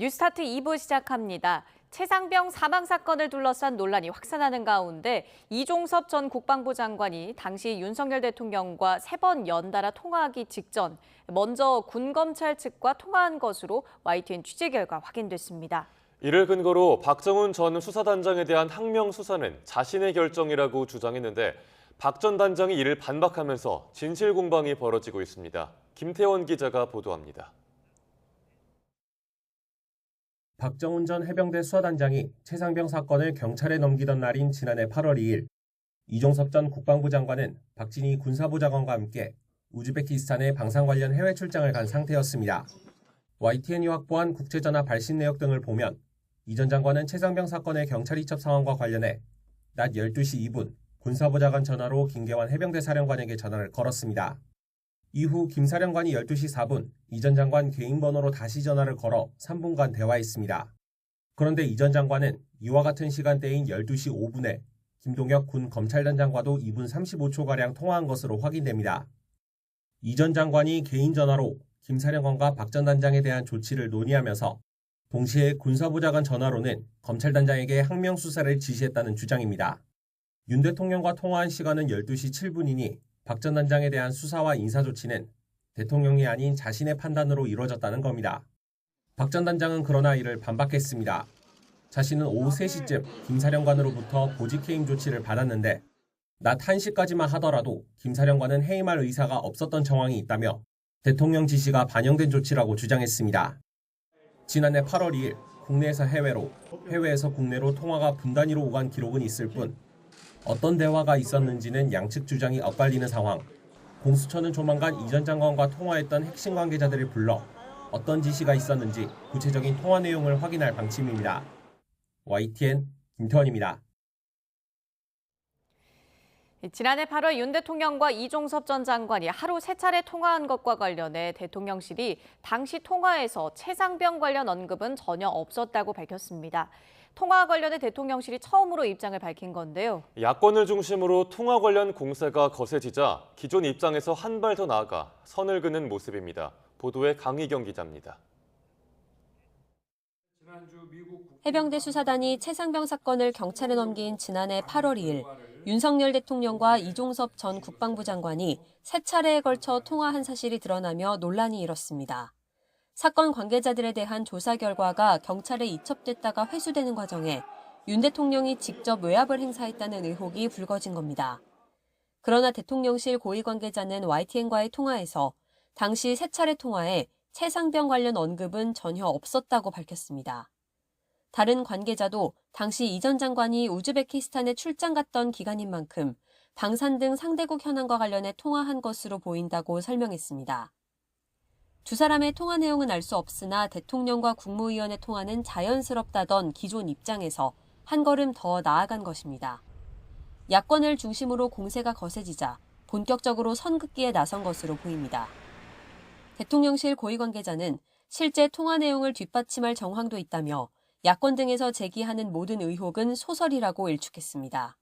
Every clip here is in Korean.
뉴스타트 2부 시작합니다. 최상병 사망 사건을 둘러싼 논란이 확산하는 가운데 이종섭 전 국방부 장관이 당시 윤석열 대통령과 3번 연달아 통화하기 직전 먼저 군검찰 측과 통화한 것으로 YTN 취재 결과 확인됐습니다. 이를 근거로 박정훈 전 수사단장에 대한 항명 수사는 자신의 결정이라고 주장했는데 박 전 단장이 이를 반박하면서 진실 공방이 벌어지고 있습니다. 김태원 기자가 보도합니다. 박정훈 전 해병대 수사단장이 최상병 사건을 경찰에 넘기던 날인 지난해 8월 2일, 이종섭 전 국방부 장관은 박진희 군사부 장관과 함께 우즈베키스탄에 방산 관련 해외 출장을 간 상태였습니다. YTN이 확보한 국제전화 발신 내역 등을 보면 이 전 장관은 최상병 사건의 경찰 이첩 상황과 관련해 낮 12시 2분 군사부 장관 전화로 김계환 해병대 사령관에게 전화를 걸었습니다. 이후 김 사령관이 12시 4분 이 전 장관 개인 번호로 다시 전화를 걸어 3분간 대화했습니다. 그런데 이 전 장관은 이와 같은 시간대인 12시 5분에 김동혁 군 검찰단장과도 2분 35초가량 통화한 것으로 확인됩니다. 이 전 장관이 개인 전화로 김 사령관과 박 전 단장에 대한 조치를 논의하면서 동시에 군사부 장관 전화로는 검찰단장에게 항명 수사를 지시했다는 주장입니다. 윤 대통령과 통화한 시간은 12시 7분이니 박 전 단장에 대한 수사와 인사조치는 대통령이 아닌 자신의 판단으로 이루어졌다는 겁니다. 박 전 단장은 그러나 이를 반박했습니다. 자신은 오후 3시쯤 김 사령관으로부터 보직해임 조치를 받았는데 낮 1시까지만 하더라도 김 사령관은 해임할 의사가 없었던 정황이 있다며 대통령 지시가 반영된 조치라고 주장했습니다. 지난해 8월 2일 국내에서 해외로, 해외에서 국내로 통화가 분단위로 오간 기록은 있을 뿐 어떤 대화가 있었는지는 양측 주장이 엇갈리는 상황. 공수처는 조만간 이 전 장관과 통화했던 핵심 관계자들을 불러 어떤 지시가 있었는지 구체적인 통화 내용을 확인할 방침입니다. YTN 김태원입니다. 지난해 8월 윤 대통령과 이종섭 전 장관이 하루 3차례 통화한 것과 관련해 대통령실이 당시 통화에서 최상병 관련 언급은 전혀 없었다고 밝혔습니다. 통화 관련해 대통령실이 처음으로 입장을 밝힌 건데요. 야권을 중심으로 통화 관련 공세가 거세지자 기존 입장에서 한 발 더 나아가 선을 그는 모습입니다. 보도에 강희경 기자입니다. 해병대 수사단이 최상병 사건을 경찰에 넘긴 지난해 8월 2일 윤석열 대통령과 이종섭 전 국방부 장관이 3차례에 걸쳐 통화한 사실이 드러나며 논란이 일었습니다. 사건 관계자들에 대한 조사 결과가 경찰에 이첩됐다가 회수되는 과정에 윤 대통령이 직접 외압을 행사했다는 의혹이 불거진 겁니다. 그러나 대통령실 고위 관계자는 YTN과의 통화에서 당시 3차례 통화에 최상병 관련 언급은 전혀 없었다고 밝혔습니다. 다른 관계자도 당시 이 전 장관이 우즈베키스탄에 출장 갔던 기간인 만큼 방산 등 상대국 현안과 관련해 통화한 것으로 보인다고 설명했습니다. 두 사람의 통화 내용은 알 수 없으나 대통령과 국무위원의 통화는 자연스럽다던 기존 입장에서 한 걸음 더 나아간 것입니다. 야권을 중심으로 공세가 거세지자 본격적으로 선긋기에 나선 것으로 보입니다. 대통령실 고위 관계자는 실제 통화 내용을 뒷받침할 정황도 있다며 야권 등에서 제기하는 모든 의혹은 소설이라고 일축했습니다.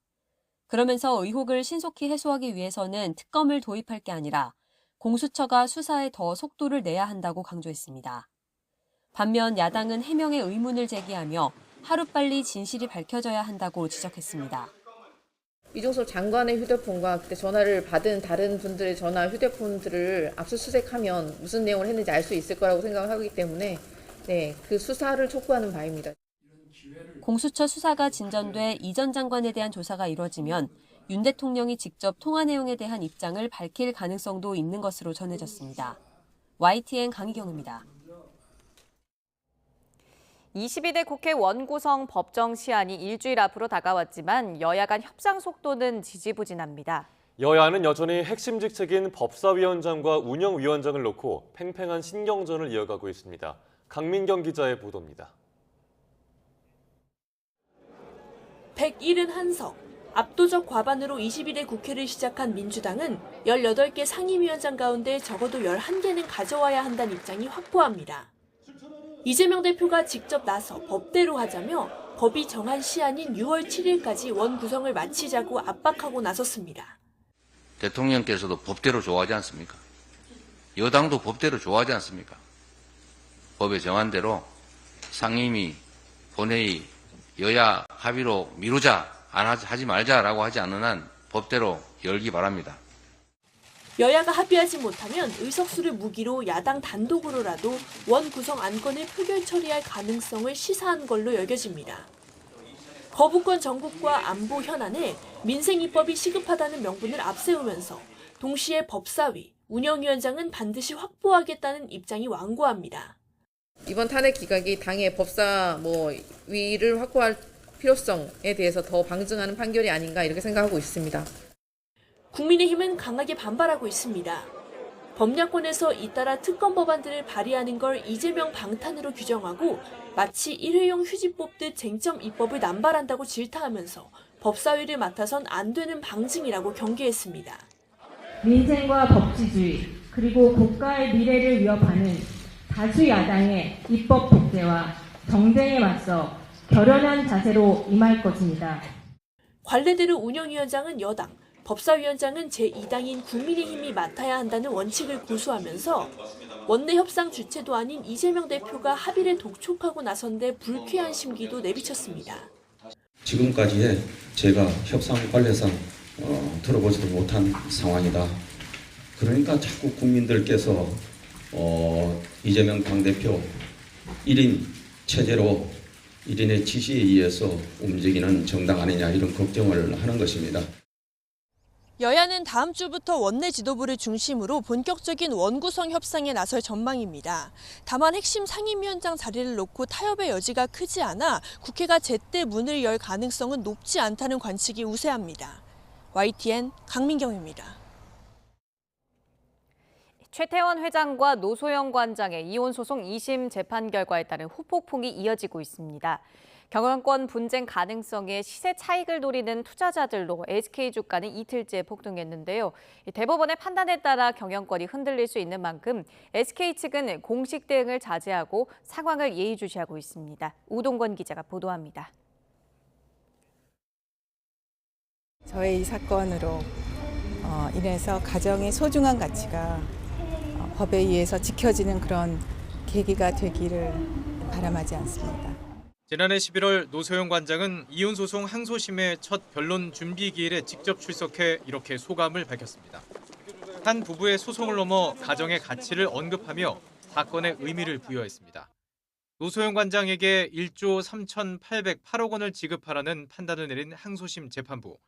그러면서 의혹을 신속히 해소하기 위해서는 특검을 도입할 게 아니라 공수처가 수사에 더 속도를 내야 한다고 강조했습니다. 반면 야당은 해명의 의문을 제기하며 하루빨리 진실이 밝혀져야 한다고 지적했습니다. 이종섭 장관의 휴대폰과 그때 전화를 받은 다른 분들의 전화 휴대폰들을 압수수색하면 무슨 내용을 했는지 알 수 있을 거라고 생각을 하기 때문에 그 수사를 촉구하는 바입니다. 공수처 수사가 진전돼 이 전 장관에 대한 조사가 이뤄지면 윤 대통령이 직접 통화 내용에 대한 입장을 밝힐 가능성도 있는 것으로 전해졌습니다. YTN 강희경입니다. 22대 국회 원구성 법정 시한이 일주일 앞으로 다가왔지만 여야 간 협상 속도는 지지부진합니다. 여야는 여전히 핵심 직책인 법사위원장과 운영위원장을 놓고 팽팽한 신경전을 이어가고 있습니다. 강민경 기자의 보도입니다. 171석, 압도적 과반으로 22대 국회를 시작한 민주당은 18개 상임위원장 가운데 적어도 11개는 가져와야 한다는 입장이 확고합니다. 이재명 대표가 직접 나서 법대로 하자며 법이 정한 시한인 6월 7일까지 원 구성을 마치자고 압박하고 나섰습니다. 대통령께서도 법대로 좋아하지 않습니까? 여당도 법대로 좋아하지 않습니까? 법에 정한 대로 상임위, 본회의, 여야 합의로 미루자, 하지 말자라고 하지 않는 한 법대로 열기 바랍니다. 여야가 합의하지 못하면 의석수를 무기로 야당 단독으로라도 원 구성 안건을 표결 처리할 가능성을 시사한 걸로 여겨집니다. 거부권 정국과 안보 현안에 민생 입법이 시급하다는 명분을 앞세우면서 동시에 법사위, 운영위원장은 반드시 확보하겠다는 입장이 완고합니다. 이번 탄핵 기각이 당의 법사위를 확보할 필요성에 대해서 더 방증하는 판결이 아닌가 이렇게 생각하고 있습니다. 국민의힘은 강하게 반발하고 있습니다. 법야권에서 잇따라 특검 법안들을 발의하는 걸 이재명 방탄으로 규정하고 마치 일회용 휴지 뽑듯 쟁점 입법을 남발한다고 질타하면서 법사위를 맡아선 안 되는 방증이라고 경계했습니다. 민생과 법치주의 그리고 국가의 미래를 위협하는 다수 야당의 입법 독재와 정쟁에 맞서 결연한 자세로 임할 것입니다. 관례대로 운영위원장은 여당, 법사위원장은 제2당인 국민의힘이 맡아야 한다는 원칙을 고수하면서 원내 협상 주체도 아닌 이재명 대표가 합의를 독촉하고 나선 데 불쾌한 심기도 내비쳤습니다. 지금까지의 제가 협상 관례상 들어보지도 못한 상황이다. 그러니까 자꾸 국민들께서 이재명 당대표 1인 체제로 1인의 지시에 의해서 움직이는 정당 아니냐 이런 걱정을 하는 것입니다. 여야는 다음 주부터 원내 지도부를 중심으로 본격적인 원구성 협상에 나설 전망입니다. 다만 핵심 상임위원장 자리를 놓고 타협의 여지가 크지 않아 국회가 제때 문을 열 가능성은 높지 않다는 관측이 우세합니다. YTN 강민경입니다. 최태원 회장과 노소영 관장의 이혼 소송 2심 재판 결과에 따른 후폭풍이 이어지고 있습니다. 경영권 분쟁 가능성에 시세 차익을 노리는 투자자들로 SK 주가는 이틀째 폭등했는데요. 대법원의 판단에 따라 경영권이 흔들릴 수 있는 만큼 SK 측은 공식 대응을 자제하고 상황을 예의주시하고 있습니다. 우동건 기자가 보도합니다. 저의 이 사건으로 인해서 가정의 소중한 가치가 법에 의해서 지켜지는 그런 계기가 되기를 바람하지 않습니다. 지난해 11월 노소영 관장은 이혼 소송 항소심의 첫 변론 준비 기일에 직접 출석해 이렇게 소감을 밝혔습니다. 한 부부의 소송을 넘어 가정의 가치를 언급하며 사건의 의미를 부여했습니다. 노소영 관장에게 1조 3,808억 원을 지급하라는 판단을 내린 항소심 재판부.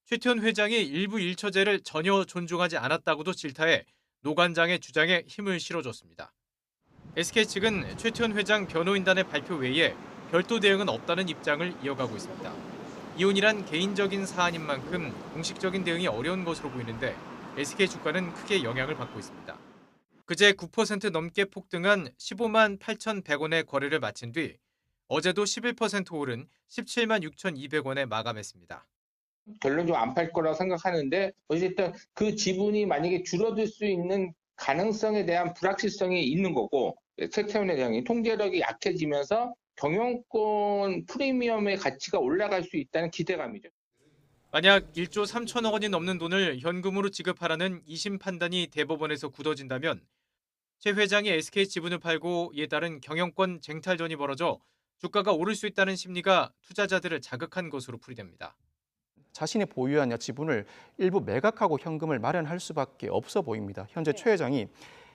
최태원 회장이 일부 일처제를 전혀 존중하지 않았다고도 질타해 노 관장의 주장에 힘을 실어줬습니다. SK 측은 최태원 회장 변호인단의 발표 외에 별도 대응은 없다는 입장을 이어가고 있습니다. 이혼이란 개인적인 사안인 만큼 공식적인 대응이 어려운 것으로 보이는데 SK 주가는 크게 영향을 받고 있습니다. 그제 9% 넘게 폭등한 15만 8,100원의 거래를 마친 뒤 어제도 11% 오른 17만 6,200원에 마감했습니다. 결론적으로 안 팔 거라고 생각하는데 어쨌든 그 지분이 만약에 줄어들 수 있는 가능성에 대한 불확실성이 있는 거고 최태원 회장이 통제력이 약해지면서 경영권 프리미엄의 가치가 올라갈 수 있다는 기대감이죠. 만약 1조 3천억 원이 넘는 돈을 현금으로 지급하라는 2심 판단이 대법원에서 굳어진다면 최 회장이 SK 지분을 팔고 이에 따른 경영권 쟁탈전이 벌어져 주가가 오를 수 있다는 심리가 투자자들을 자극한 것으로 풀이됩니다. 자신이 보유한 지분을 일부 매각하고 현금을 마련할 수밖에 없어 보입니다. 현재 최 회장이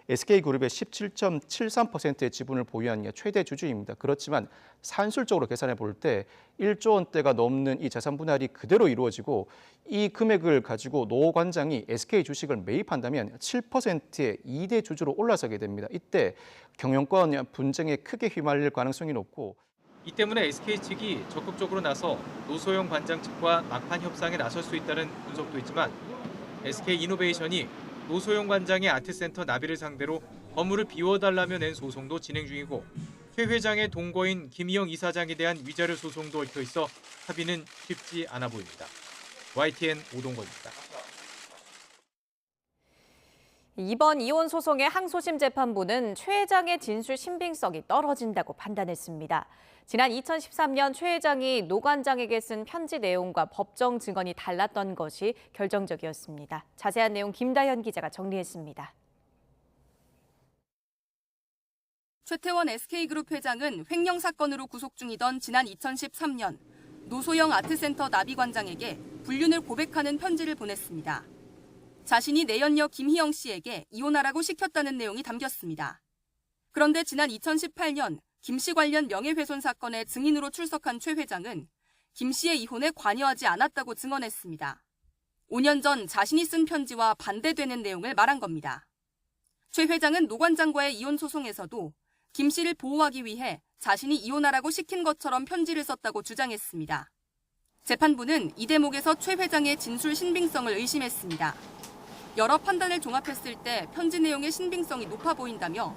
SK그룹의 17.73%의 지분을 보유한 최대 주주입니다. 그렇지만 산술적으로 계산해 볼 때 1조 원대가 넘는 이 자산 분할이 그대로 이루어지고 이 금액을 가지고 노 관장이 SK 주식을 매입한다면 7%의 2대 주주로 올라서게 됩니다. 이때 경영권 분쟁에 크게 휘말릴 가능성이 높고 이 때문에 SK 측이 적극적으로 나서 노소영 관장 측과 막판 협상에 나설 수 있다는 분석도 있지만 SK이노베이션이 노소영 관장의 아트센터 나비를 상대로 건물을 비워달라며 낸 소송도 진행 중이고 최 회장의 동거인 김희영 이사장에 대한 위자료 소송도 얽혀 있어 합의는 쉽지 않아 보입니다. YTN 오동건입니다. 이번 이혼 소송의 항소심 재판부는 최 회장의 진술 신빙성이 떨어진다고 판단했습니다. 지난 2013년 최 회장이 노 관장에게 쓴 편지 내용과 법정 증언이 달랐던 것이 결정적이었습니다. 자세한 내용 김다현 기자가 정리했습니다. 최태원 SK그룹 회장은 횡령 사건으로 구속 중이던 지난 2013년 노소영 아트센터 나비관장에게 불륜을 고백하는 편지를 보냈습니다. 자신이 내연녀 김희영 씨에게 이혼하라고 시켰다는 내용이 담겼습니다. 그런데 지난 2018년 김 씨 관련 명예훼손 사건의 증인으로 출석한 최 회장은 김 씨의 이혼에 관여하지 않았다고 증언했습니다. 5년 전 자신이 쓴 편지와 반대되는 내용을 말한 겁니다. 최 회장은 노 관장과의 이혼 소송에서도 김 씨를 보호하기 위해 자신이 이혼하라고 시킨 것처럼 편지를 썼다고 주장했습니다. 재판부는 이 대목에서 최 회장의 진술 신빙성을 의심했습니다. 여러 판단을 종합했을 때 편지 내용의 신빙성이 높아 보인다며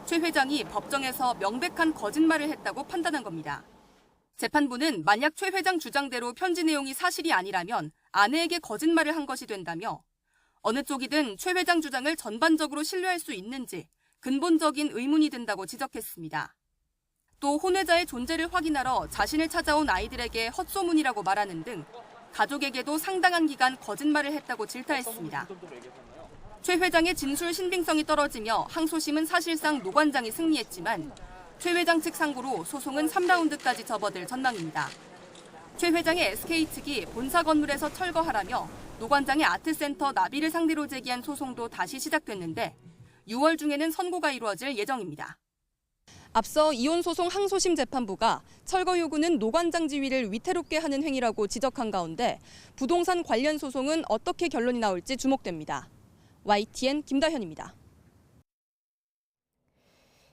최 회장이 법정에서 명백한 거짓말을 했다고 판단한 겁니다. 재판부는 만약 최 회장 주장대로 편지 내용이 사실이 아니라면 아내에게 거짓말을 한 것이 된다며 어느 쪽이든 최 회장 주장을 전반적으로 신뢰할 수 있는지 근본적인 의문이 든다고 지적했습니다. 또 혼외자의 존재를 확인하러 자신을 찾아온 아이들에게 헛소문이라고 말하는 등 가족에게도 상당한 기간 거짓말을 했다고 질타했습니다. 최 회장의 진술 신빙성이 떨어지며 항소심은 사실상 노 관장이 승리했지만 최 회장 측 상고로 소송은 3라운드까지 접어들 전망입니다. 최 회장의 SK 측이 본사 건물에서 철거하라며 노 관장의 아트센터 나비를 상대로 제기한 소송도 다시 시작됐는데 6월 중에는 선고가 이루어질 예정입니다. 앞서 이혼소송 항소심 재판부가 철거 요구는 노 관장 지위를 위태롭게 하는 행위라고 지적한 가운데 부동산 관련 소송은 어떻게 결론이 나올지 주목됩니다. YTN 김다현입니다.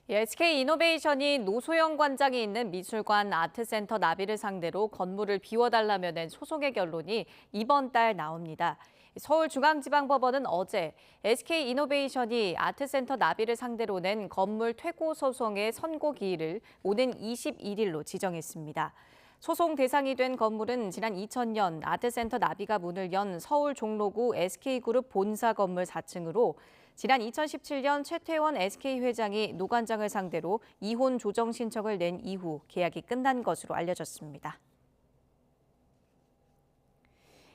SK이노베이션이 노소영 관장이 있는 미술관 아트센터 나비를 상대로 건물을 비워달라며 낸 소송의 결론이 이번 달 나옵니다. 서울중앙지방법원은 어제 SK이노베이션이 아트센터 나비를 상대로 낸 건물 퇴고 소송의 선고 기일을 오는 21일로 지정했습니다. 소송 대상이 된 건물은 지난 2000년 아트센터 나비가 문을 연 서울 종로구 SK그룹 본사 건물 4층으로 지난 2017년 최태원 SK 회장이 노 관장을 상대로 이혼 조정 신청을 낸 이후 계약이 끝난 것으로 알려졌습니다.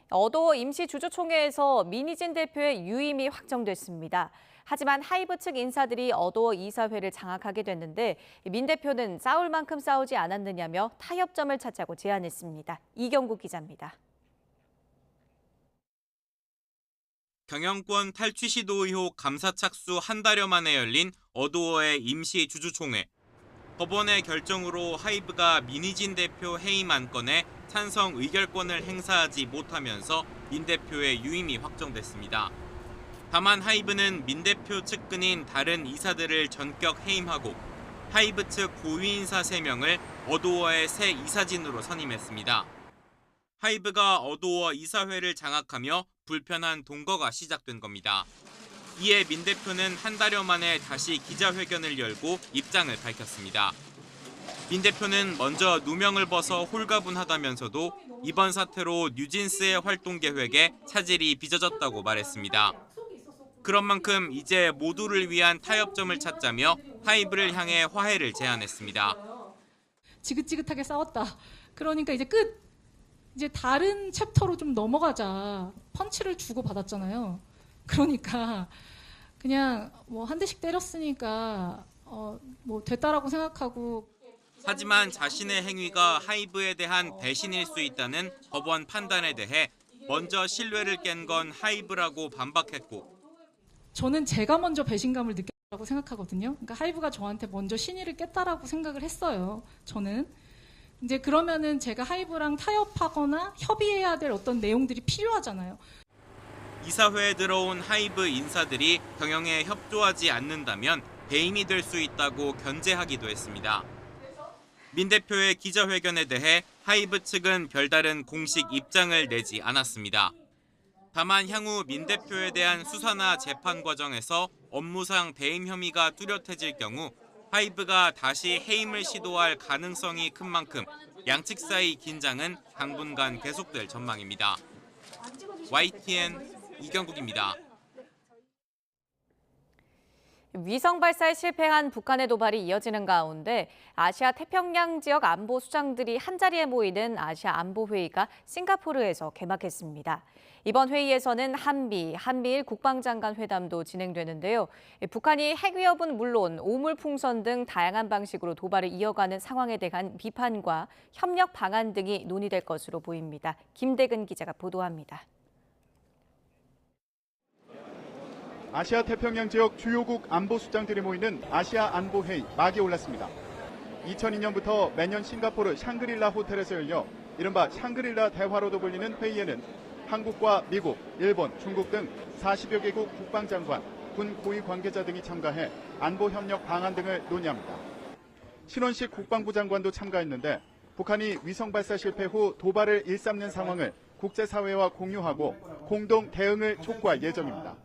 어도어 임시주주총회에서 민희진 대표의 유임이 확정됐습니다. 하지만 하이브 측 인사들이 어도어 이사회를 장악하게 됐는데 민 대표는 싸울 만큼 싸우지 않았느냐며 타협점을 찾자고 제안했습니다. 이경국 기자입니다. 경영권 탈취 시도 의혹 감사 착수 한 달여 만에 열린 어도어의 임시주주총회. 법원의 결정으로 하이브가 민희진 대표 해임 안건에 찬성 의결권을 행사하지 못하면서 민 대표의 유임이 확정됐습니다. 다만 하이브는 민 대표 측근인 다른 이사들을 전격 해임하고 하이브 측 고위 인사 3명을 어도어의 새 이사진으로 선임했습니다. 하이브가 어도어 이사회를 장악하며 불편한 동거가 시작된 겁니다. 이에 민 대표는 한 달여 만에 다시 기자회견을 열고 입장을 밝혔습니다. 민 대표는 먼저 누명을 벗어 홀가분하다면서도 이번 사태로 뉴진스의 활동 계획에 차질이 빚어졌다고 말했습니다. 그런 만큼 이제 모두를 위한 타협점을 찾자며 하이브를 향해 화해를 제안했습니다. 지긋지긋하게 싸웠다. 그러니까 이제 끝. 이제 다른 챕터로 좀 넘어가자. 펀치를 주고 받았잖아요. 그러니까 그냥 뭐 한 대씩 때렸으니까 뭐 됐다라고 생각하고. 하지만 자신의 행위가 하이브에 대한 배신일 수 있다는 법원 판단에 대해 먼저 신뢰를 깬 건 하이브라고 반박했고. 저는 제가 먼저 배신감을 느꼈다고 생각하거든요. 그러니까 하이브가 저한테 먼저 신의를 깼다라고 생각을 했어요. 저는. 이제 그러면은 제가 하이브랑 타협하거나 협의해야 될 어떤 내용들이 필요하잖아요. 이사회에 들어온 하이브 인사들이 경영에 협조하지 않는다면 배임이 될 수 있다고 견제하기도 했습니다. 민 대표의 기자회견에 대해 하이브 측은 별다른 공식 입장을 내지 않았습니다. 다만 향후 민 대표에 대한 수사나 재판 과정에서 업무상 배임 혐의가 뚜렷해질 경우 하이브가 다시 해임을 시도할 가능성이 큰 만큼 양측 사이 긴장은 당분간 계속될 전망입니다. YTN 이경국입니다. 위성 발사에 실패한 북한의 도발이 이어지는 가운데 아시아 태평양 지역 안보 수장들이 한자리에 모이는 아시아 안보회의가 싱가포르에서 개막했습니다. 이번 회의에서는 한미일 국방장관 회담도 진행되는데요. 북한이 핵 위협은 물론 오물풍선 등 다양한 방식으로 도발을 이어가는 상황에 대한 비판과 협력 방안 등이 논의될 것으로 보입니다. 김대근 기자가 보도합니다. 아시아 태평양 지역 주요국 안보수장들이 모이는 아시아 안보회의 막이 올랐습니다. 2002년부터 매년 싱가포르 샹그릴라 호텔에서 열려 이른바 샹그릴라 대화로도 불리는 회의에는 한국과 미국, 일본, 중국 등 40여 개국 국방장관, 군 고위 관계자 등이 참가해 안보협력 방안 등을 논의합니다. 신원식 국방부 장관도 참가했는데 북한이 위성 발사 실패 후 도발을 일삼는 상황을 국제사회와 공유하고 공동 대응을 촉구할 예정입니다.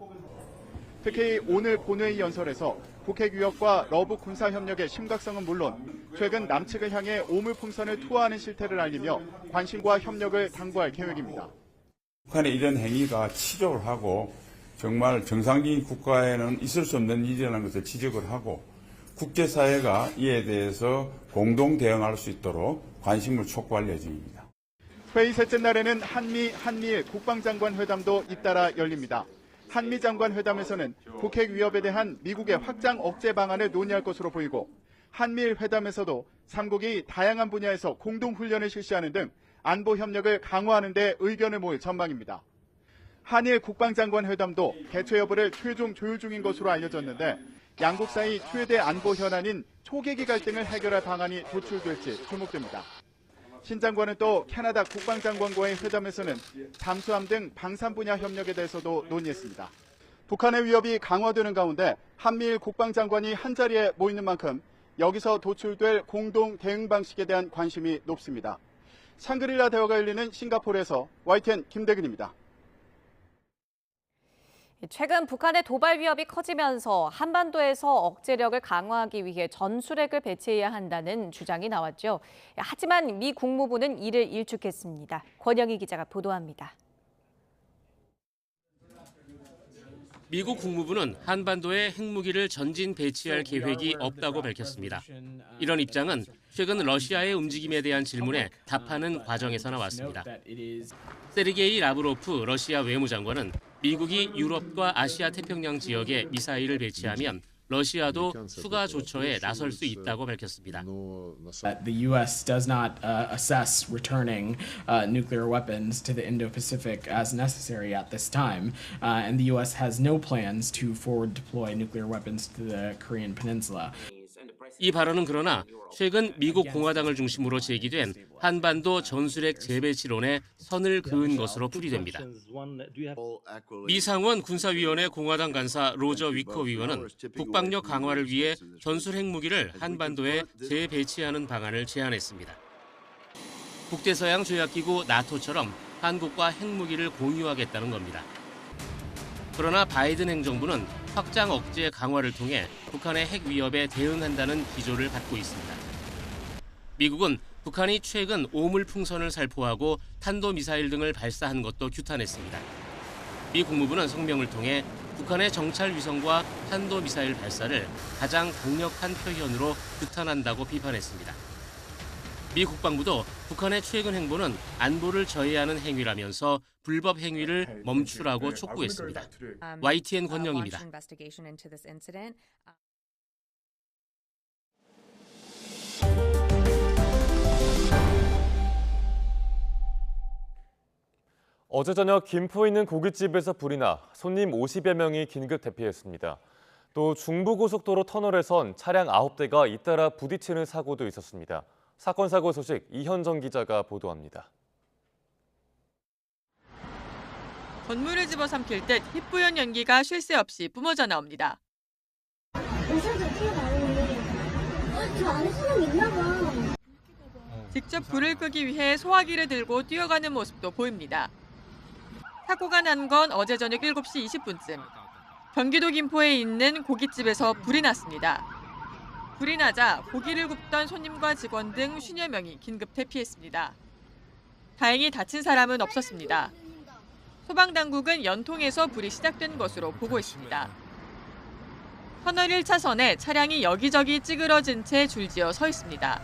특히 오늘 본회의 연설에서 북핵 위협과 러브 군사협력의 심각성은 물론 최근 남측을 향해 오물풍선을 투하하는 실태를 알리며 관심과 협력을 당부할 계획입니다. 북한의 이런 행위가 치졸하고 정말 정상적인 국가에는 있을 수 없는 일이라는 것을 지적을 하고 국제사회가 이에 대해서 공동 대응할 수 있도록 관심을 촉구할 예정입니다. 회의 셋째 날에는 한미일 국방장관 회담도 잇따라 열립니다. 한미 장관 회담에서는 북핵 위협에 대한 미국의 확장 억제 방안을 논의할 것으로 보이고 한미일 회담에서도 3국이 다양한 분야에서 공동훈련을 실시하는 등 안보 협력을 강화하는 데 의견을 모을 전망입니다. 한일 국방장관 회담도 개최 여부를 최종 조율 중인 것으로 알려졌는데 양국 사이 최대 안보 현안인 초계기 갈등을 해결할 방안이 도출될지 주목됩니다. 신 장관은 또 캐나다 국방장관과의 회담에서는 잠수함 등 방산 분야 협력에 대해서도 논의했습니다. 북한의 위협이 강화되는 가운데 한미일 국방장관이 한자리에 모이는 만큼 여기서 도출될 공동 대응 방식에 대한 관심이 높습니다. 샹그릴라 대화가 열리는 싱가포르에서 YTN 김대근입니다. 최근 북한의 도발 위협이 커지면서 한반도에서 억제력을 강화하기 위해 전술핵을 배치해야 한다는 주장이 나왔죠. 하지만 미 국무부는 이를 일축했습니다. 권영희 기자가 보도합니다. 미국 국무부는 한반도에 핵무기를 전진 배치할 계획이 없다고 밝혔습니다. 이런 입장은 최근 러시아의 움직임에 대한 질문에 답하는 과정에서 나왔습니다. 세르게이 라브로프 러시아 외무장관은 미국이 유럽과 아시아 태평양 지역에 미사일을 배치하면 러시아도 추가 조처에 나설 수 있다고 밝혔습니다. The U.S. does not assess returning nuclear weapons to the Indo-Pacific as necessary at this time, and the U.S. has no plans to forward deploy nuclear weapons to the Korean Peninsula. 이 발언은 그러나 최근 미국 공화당을 중심으로 제기된 한반도 전술핵 재배치론에 선을 그은 것으로 풀이됩니다. 미 상원 군사위원회 공화당 간사 로저 위커 위원은 북방력 강화를 위해 전술핵 무기를 한반도에 재배치하는 방안을 제안했습니다. 북대서양 조약기구 나토처럼 한국과 핵무기를 공유하겠다는 겁니다. 그러나 바이든 행정부는 확장 억제 강화를 통해 북한의 핵 위협에 대응한다는 기조를 갖고 있습니다. 미국은 북한이 최근 오물풍선을 살포하고 탄도미사일 등을 발사한 것도 규탄했습니다. 미 국무부는 성명을 통해 북한의 정찰 위성과 탄도미사일 발사를 가장 강력한 표현으로 규탄한다고 비판했습니다. 미 국방부도 북한의 최근 행보는 안보를 저해하는 행위라면서 불법 행위를 멈추라고 촉구했습니다. YTN 권영입니다. 어제 저녁 김포에 있는 고깃집에서 불이 나 손님 50여 명이 긴급 대피했습니다. 또 중부고속도로 터널에선 차량 9대가 잇따라 부딪히는 사고도 있었습니다. 사건 사고 소식 이현정 기자가 보도합니다. 건물을 집어삼킬 듯 희뿌연 연기가 쉴 새 없이 뿜어져 나옵니다. 직접 불을 끄기 위해 소화기를 들고 뛰어가는 모습도 보입니다. 사고가 난 건 어제 저녁 7시 20분쯤. 경기도 김포에 있는 고깃집에서 불이 났습니다. 불이 나자 고기를 굽던 손님과 직원 등 50여 명이 긴급 대피했습니다. 다행히 다친 사람은 없었습니다. 소방당국은 연통에서 불이 시작된 것으로 보고 있습니다. 터널 1차선에 차량이 여기저기 찌그러진 채 줄지어 서 있습니다.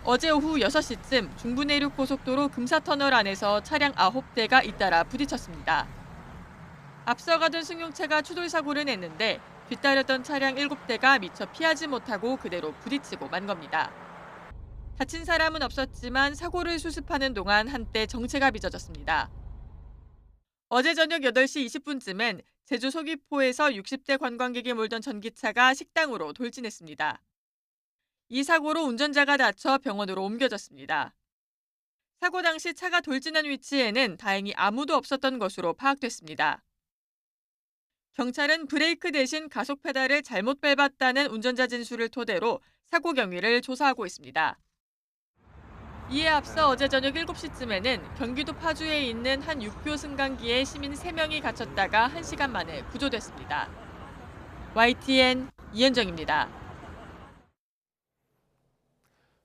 어제 오후 6시쯤 중부내륙 고속도로 금사터널 안에서 차량 9대가 잇따라 부딪혔습니다. 앞서가던 승용차가 추돌사고를 냈는데 뒤따르던 차량 7대가 미처 피하지 못하고 그대로 부딪히고 만 겁니다. 다친 사람은 없었지만 사고를 수습하는 동안 한때 정체가 빚어졌습니다. 어제 저녁 8시 20분쯤엔 제주 서귀포에서 60대 관광객이 몰던 전기차가 식당으로 돌진했습니다. 이 사고로 운전자가 다쳐 병원으로 옮겨졌습니다. 사고 당시 차가 돌진한 위치에는 다행히 아무도 없었던 것으로 파악됐습니다. 경찰은 브레이크 대신 가속 페달을 잘못 밟았다는 운전자 진술을 토대로 사고 경위를 조사하고 있습니다. 이에 앞서 어제 저녁 7시쯤에는 경기도 파주에 있는 한 육교 승강기에 시민 3명이 갇혔다가 1시간 만에 구조됐습니다. YTN 이현정입니다.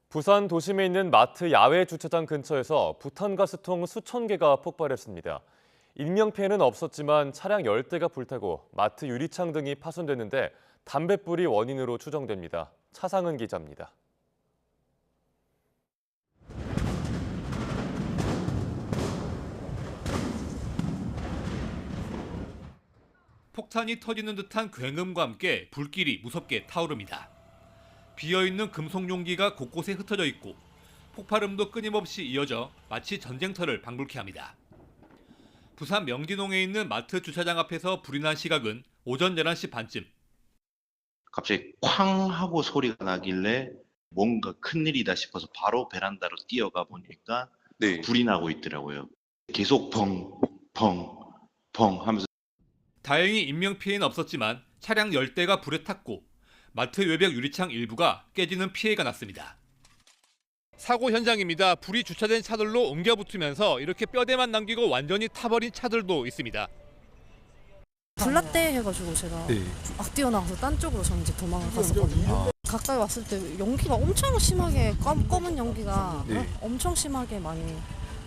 부산 도심에 있는 마트 야외 주차장 근처에서 부탄가스통 수천 개가 폭발했습니다. 인명피해는 없었지만 차량 10대가 불타고 마트 유리창 등이 파손됐는데 담뱃불이 원인으로 추정됩니다. 차상은 기자입니다. 폭탄이 터지는 듯한 굉음과 함께 불길이 무섭게 타오릅니다. 비어있는 금속 용기가 곳곳에 흩어져 있고 폭발음도 끊임없이 이어져 마치 전쟁터를 방불케 합니다. 부산 명진홍에 있는 마트 주차장 앞에서 불이 난 시각은 오전 11시 반쯤. 갑자기 쾅 하고 소리가 나길래 뭔가 큰일이다 싶어서 바로 베란다로 뛰어가 보니까 불이 나고 있더라고요. 계속 펑, 펑, 펑 하면서. 다행히 인명피해는 없었지만 차량 10대가 불에 탔고 마트 외벽 유리창 일부가 깨지는 피해가 났습니다. 사고 현장입니다. 불이 주차된 차들로 옮겨 붙으면서 이렇게 뼈대만 남기고 완전히 타버린 차들도 있습니다. 불났대 해가지고 제가 막 뛰어나가서 딴 쪽으로 저는 이제 도망을 갔었거든요. 가까이 왔을 때 연기가 엄청 심하게 검은 연기가 엄청 심하게 많이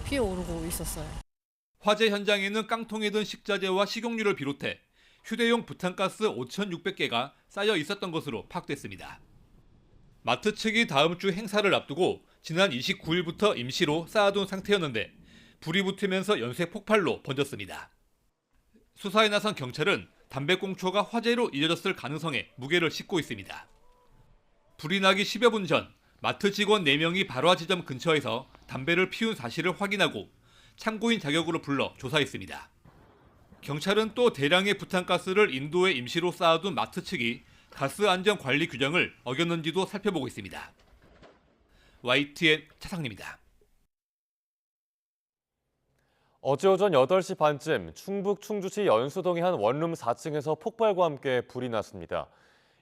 피어오르고 있었어요. 화재 현장에는 깡통에 든 식자재와 식용유를 비롯해 휴대용 부탄가스 5,600개가 쌓여 있었던 것으로 파악됐습니다. 마트 측이 다음 주 행사를 앞두고 지난 29일부터 임시로 쌓아둔 상태였는데 불이 붙으면서 연쇄 폭발로 번졌습니다. 수사에 나선 경찰은 담배꽁초가 화재로 이어졌을 가능성에 무게를 싣고 있습니다. 불이 나기 10여 분 전 마트 직원 4명이 발화 지점 근처에서 담배를 피운 사실을 확인하고 참고인 자격으로 불러 조사했습니다. 경찰은 또 대량의 부탄가스를 인도에 임시로 쌓아둔 마트 측이 가스 안전 관리 규정을 어겼는지도 살펴보고 있습니다. YTN 차상리입니다. 어제 오전 8시 반쯤 충북 충주시 연수동의 한 원룸 4층에서 폭발과 함께 불이 났습니다.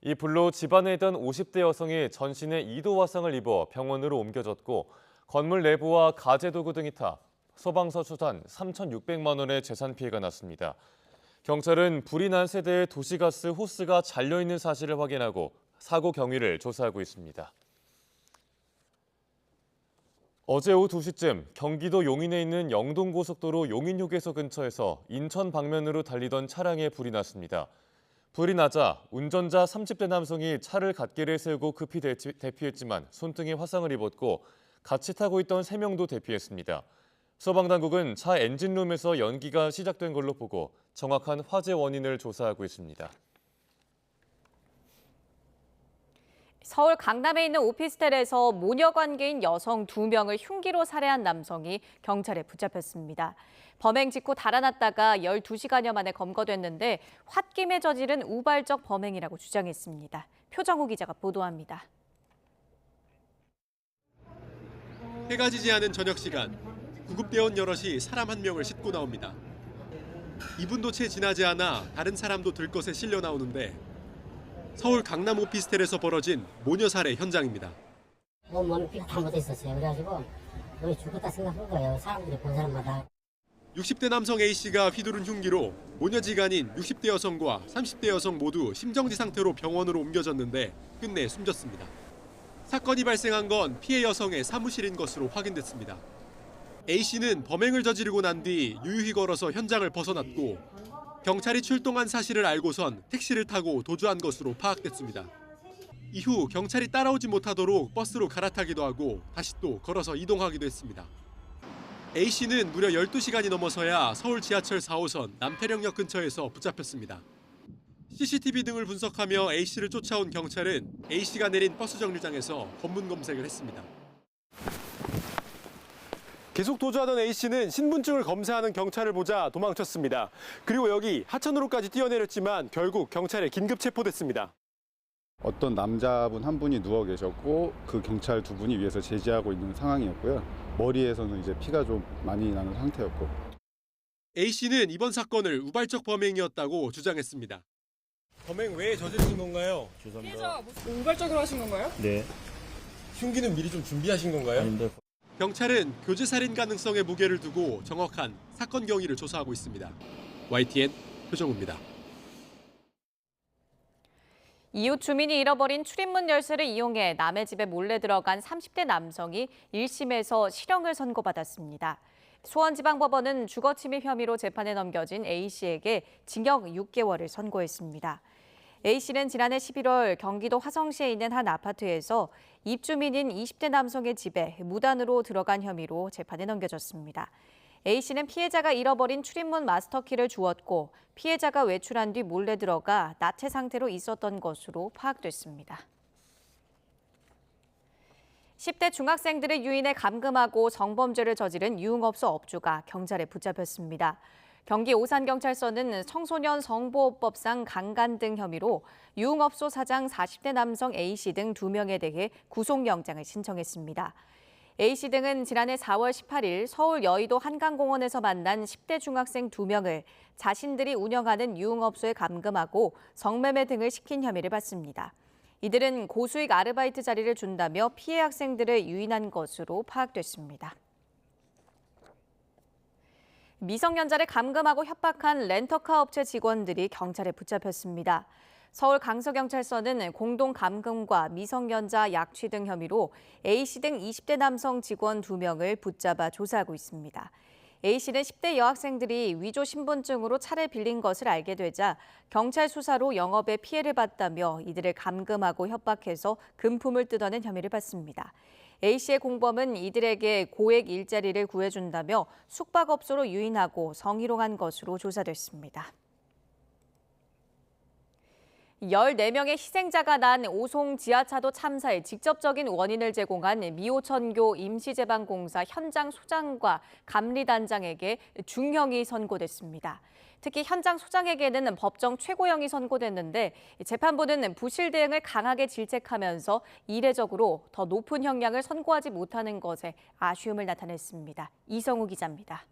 이 불로 집안에 있던 50대 여성이 전신에 2도 화상을 입어 병원으로 옮겨졌고 건물 내부와 가재도구 등이 타 소방서 추산 3,600만 원의 재산 피해가 났습니다. 경찰은 불이 난 세대의 도시가스 호스가 잘려있는 사실을 확인하고 사고 경위를 조사하고 있습니다. 어제 오후 2시쯤 경기도 용인에 있는 영동고속도로 용인휴게소 근처에서 인천 방면으로 달리던 차량에 불이 났습니다. 불이 나자 운전자 30대 남성이 차를 갓길에 세우고 급히 대피했지만 손등에 화상을 입었고 같이 타고 있던 3명도 대피했습니다. 소방당국은 차 엔진룸에서 연기가 시작된 걸로 보고 정확한 화재 원인을 조사하고 있습니다. 서울 강남에 있는 오피스텔에서 모녀 관계인 여성 2명을 흉기로 살해한 남성이 경찰에 붙잡혔습니다. 범행 직후 달아났다가 12시간여 만에 검거됐는데 홧김에 저지른 우발적 범행이라고 주장했습니다. 표정우 기자가 보도합니다. 해가 지지 않은 저녁 시간, 구급대원 여럿이 사람 한 명을 싣고 나옵니다. 2분도 채 지나지 않아 다른 사람도 들것에 실려 나오는데 서울 강남 오피스텔에서 벌어진 모녀 살해 현장입니다. 몸은 피가 다 묻어있었어요. 그래가지고 거의 죽었다 생각한 거예요. 사람들이 본 사람마다. 60대 남성 A씨가 휘두른 흉기로 모녀지간인 60대 여성과 30대 여성 모두 심정지 상태로 병원으로 옮겨졌는데 끝내 숨졌습니다. 사건이 발생한 건 피해 여성의 사무실인 것으로 확인됐습니다. A씨는 범행을 저지르고 난 뒤 유유히 걸어서 현장을 벗어났고 경찰이 출동한 사실을 알고선 택시를 타고 도주한 것으로 파악됐습니다. 이후 경찰이 따라오지 못하도록 버스로 갈아타기도 하고 다시 또 걸어서 이동하기도 했습니다. A씨는 무려 12시간이 넘어서야 서울 지하철 4호선 남태령역 근처에서 붙잡혔습니다. CCTV 등을 분석하며 A씨를 쫓아온 경찰은 A씨가 내린 버스 정류장에서 검문 검색을 했습니다. 계속 도주하던 A씨는 신분증을 검사하는 경찰을 보자 도망쳤습니다. 그리고 여기 하천으로까지 뛰어내렸지만 결국 경찰에 긴급 체포됐습니다. 어떤 남자분 한 분이 누워 계셨고 그 경찰 두 분이 위에서 제지하고 있는 상황이었고요. 머리에서는 이제 피가 좀 많이 나는 상태였고. A씨는 이번 사건을 우발적 범행이었다고 주장했습니다. 범행 왜 저지르신 건가요? 죄송합니다. 우발적으로 하신 건가요? 네. 흉기는 미리 좀 준비하신 건가요? 아닌데. 경찰은 교제살인 가능성에 무게를 두고 정확한 사건 경위를 조사하고 있습니다. YTN 표정우입니다. 이웃 주민이 잃어버린 출입문 열쇠를 이용해 남의 집에 몰래 들어간 30대 남성이 1심에서 실형을 선고받았습니다. 수원지방법원은 주거침입 혐의로 재판에 넘겨진 A씨에게 징역 6개월을 선고했습니다. A씨는 지난해 11월 경기도 화성시에 있는 한 아파트에서 입주민인 20대 남성의 집에 무단으로 들어간 혐의로 재판에 넘겨졌습니다. A씨는 피해자가 잃어버린 출입문 마스터키를 주었고 피해자가 외출한 뒤 몰래 들어가 나체 상태로 있었던 것으로 파악됐습니다. 10대 중학생들을 유인해 감금하고 성범죄를 저지른 유흥업소 업주가 경찰에 붙잡혔습니다. 경기 오산경찰서는 청소년 성보호법상 강간 등 혐의로 유흥업소 사장 40대 남성 A씨 등 2명에 대해 구속영장을 신청했습니다. A씨 등은 지난해 4월 18일 서울 여의도 한강공원에서 만난 10대 중학생 2명을 자신들이 운영하는 유흥업소에 감금하고 성매매 등을 시킨 혐의를 받습니다. 이들은 고수익 아르바이트 자리를 준다며 피해 학생들을 유인한 것으로 파악됐습니다. 미성년자를 감금하고 협박한 렌터카 업체 직원들이 경찰에 붙잡혔습니다. 서울 강서경찰서는 공동 감금과 미성년자 약취 등 혐의로 A씨 등 20대 남성 직원 2명을 붙잡아 조사하고 있습니다. A씨는 10대 여학생들이 위조 신분증으로 차를 빌린 것을 알게 되자 경찰 수사로 영업에 피해를 봤다며 이들을 감금하고 협박해서 금품을 뜯어낸 혐의를 받습니다. A씨의 공범은 이들에게 고액 일자리를 구해준다며 숙박업소로 유인하고 성희롱한 것으로 조사됐습니다. 14명의 희생자가 난 오송 지하차도 참사의 직접적인 원인을 제공한 미오천교 임시재방공사 현장 소장과 감리단장에게 중형이 선고됐습니다. 특히 현장 소장에게는 법정 최고형이 선고됐는데 재판부는 부실 대응을 강하게 질책하면서 이례적으로 더 높은 형량을 선고하지 못하는 것에 아쉬움을 나타냈습니다. 이성우 기자입니다.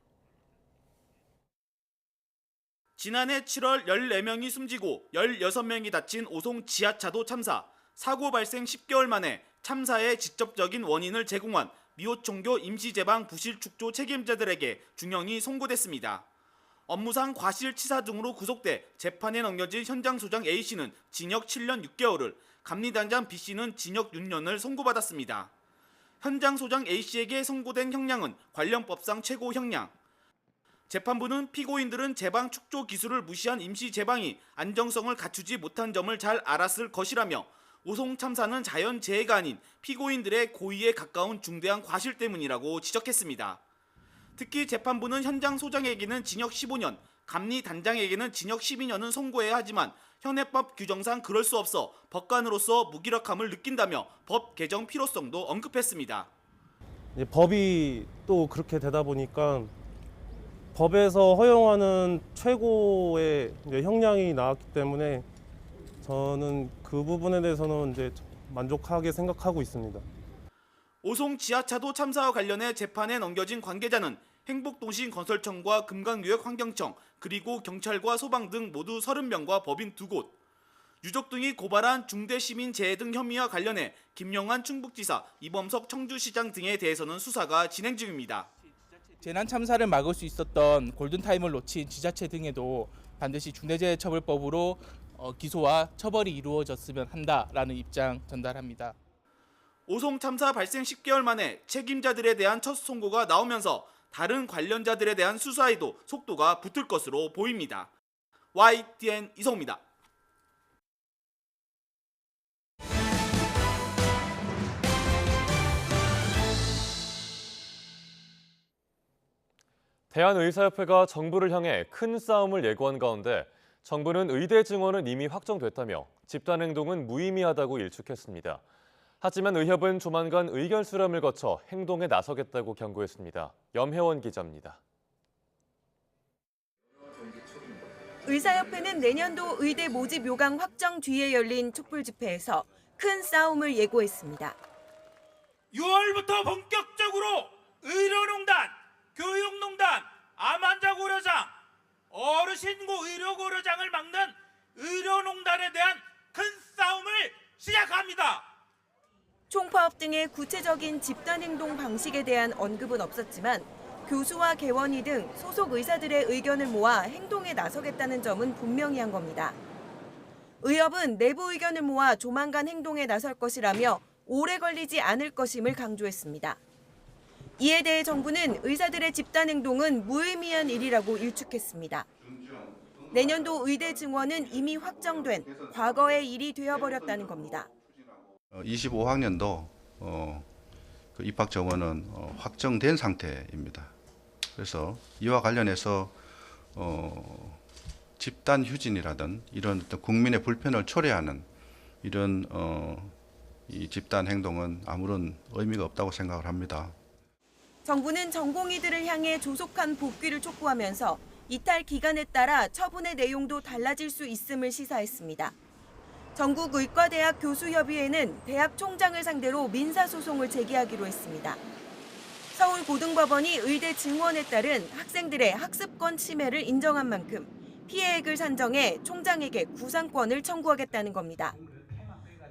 지난해 7월 14명이 숨지고 16명이 다친 오송 지하차도 참사. 사고 발생 10개월 만에 참사의 직접적인 원인을 제공한 미오총교 임시재방 부실 축조 책임자들에게 중형이 선고됐습니다. 업무상 과실치사 등으로 구속돼 재판에 넘겨진 현장 소장 A씨는 징역 7년 6개월을, 감리단장 B씨는 징역 6년을 선고받았습니다. 현장 소장 A씨에게 선고된 형량은 관련 법상 최고 형량. 재판부는 피고인들은 재방 축조 기술을 무시한 임시 재방이 안정성을 갖추지 못한 점을 잘 알았을 것이라며 오송 참사는 자연재해가 아닌 피고인들의 고의에 가까운 중대한 과실 때문이라고 지적했습니다. 특히 재판부는 현장 소장에게는 징역 15년, 감리 단장에게는 징역 12년은 선고해야 하지만 현행법 규정상 그럴 수 없어 법관으로서 무기력함을 느낀다며 법 개정 필요성도 언급했습니다. 법이 또 그렇게 되다 보니까 법에서 허용하는 최고의 형량이 나왔기 때문에 저는 그 부분에 대해서는 이제 만족하게 생각하고 있습니다. 오송 지하차도 참사와 관련해 재판에 넘겨진 관계자는 행복동신건설청과 금강유역환경청 그리고 경찰과 소방 등 모두 30명과 법인 2곳, 유족 등이 고발한 중대시민재해 등 혐의와 관련해 김영환 충북지사, 이범석 청주시장 등에 대해서는 수사가 진행 중입니다. 재난 참사를 막을 수 있었던 골든타임을 놓친 지자체 등에도 반드시 중대재해처벌법으로 기소와 처벌이 이루어졌으면 한다라는 입장 전달합니다. 오송 참사 발생 10개월 만에 책임자들에 대한 첫 선고가 나오면서 다른 관련자들에 대한 수사에도 속도가 붙을 것으로 보입니다. YTN 이성우입니다. 대한의사협회가 정부를 향해 큰 싸움을 예고한 가운데 정부는 의대 증원은 이미 확정됐다며 집단행동은 무의미하다고 일축했습니다. 하지만 의협은 조만간 의견 수렴을 거쳐 행동에 나서겠다고 경고했습니다. 염혜원 기자입니다. 의사협회는 내년도 의대 모집 요강 확정 뒤에 열린 촛불 집회에서 큰 싸움을 예고했습니다. 6월부터 본격적으로 의료농단, 교육농단, 암환자 고려장, 어르신고 의료 고려장을 막는 의료농단에 대한 큰 싸움을 시작합니다. 총파업 등의 구체적인 집단행동 방식에 대한 언급은 없었지만 교수와 개원이 등 소속 의사들의 의견을 모아 행동에 나서겠다는 점은 분명히 한 겁니다. 의협은 내부 의견을 모아 조만간 행동에 나설 것이라며 오래 걸리지 않을 것임을 강조했습니다. 이에 대해 정부는 의사들의 집단행동은 무의미한 일이라고 일축했습니다. 내년도 의대 증원은 이미 확정된 과거의 일이 되어버렸다는 겁니다. 25학년도 그 입학 정원은 확정된 상태입니다. 그래서 이와 관련해서 집단 휴진이라든 이런 어떤 국민의 불편을 초래하는 이런 이 집단 행동은 아무런 의미가 없다고 생각을 합니다. 정부는 전공의들을 향해 조속한 복귀를 촉구하면서 이탈 기간에 따라 처분의 내용도 달라질 수 있음을 시사했습니다. 전국 의과대학 교수협의회는 대학 총장을 상대로 민사소송을 제기하기로 했습니다. 서울고등법원이 의대 증원에 따른 학생들의 학습권 침해를 인정한 만큼 피해액을 산정해 총장에게 구상권을 청구하겠다는 겁니다.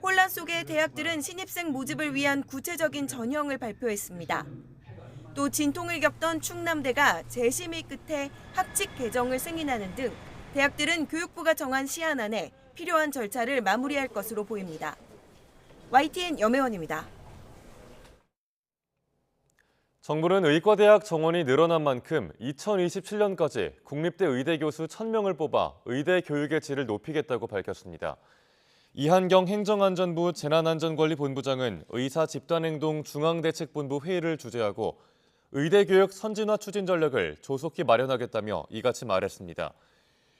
혼란 속에 대학들은 신입생 모집을 위한 구체적인 전형을 발표했습니다. 또 진통을 겪던 충남대가 재심의 끝에 학칙 개정을 승인하는 등 대학들은 교육부가 정한 시한 안에 필요한 절차를 마무리할 것으로 보입니다. YTN 염혜원입니다. 정부는 의과대학 정원이 늘어난 만큼 2027년까지 국립대 의대 교수 1,000명을 뽑아 의대 교육의 질을 높이겠다고 밝혔습니다. 이한경 행정안전부 재난안전관리본부장은 의사 집단행동 중앙대책본부 회의를 주재하고 의대교육 선진화 추진 전략을 조속히 마련하겠다며 이같이 말했습니다.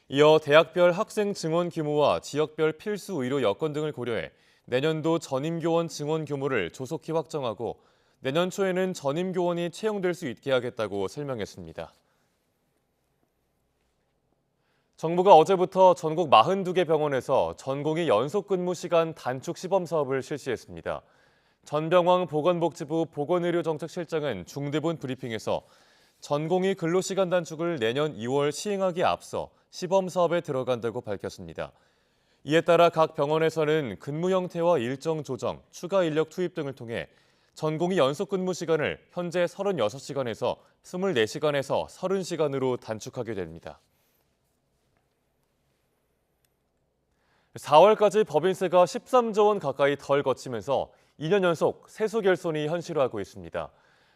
이어 대학별 학생 증원 규모와 지역별 필수 의료 여건 등을 고려해 내년도 전임교원 증원 규모를 조속히 확정하고 내년 초에는 전임교원이 채용될 수 있게 하겠다고 설명했습니다. 정부가 어제부터 전국 42개 병원에서 전공의 연속근무 시간 단축 시범 사업을 실시했습니다. 전병왕 보건복지부 보건의료정책실장은 중대본 브리핑에서 전공의 근로시간 단축을 내년 2월 시행하기에 앞서 시범 사업에 들어간다고 밝혔습니다. 이에 따라 각 병원에서는 근무 형태와 일정 조정, 추가 인력 투입 등을 통해 전공의 연속근무 시간을 현재 36시간에서 24시간에서 30시간으로 단축하게 됩니다. 4월까지 법인세가 13조 원 가까이 덜 거치면서 2년 연속 세수 결손이 현실화하고 있습니다.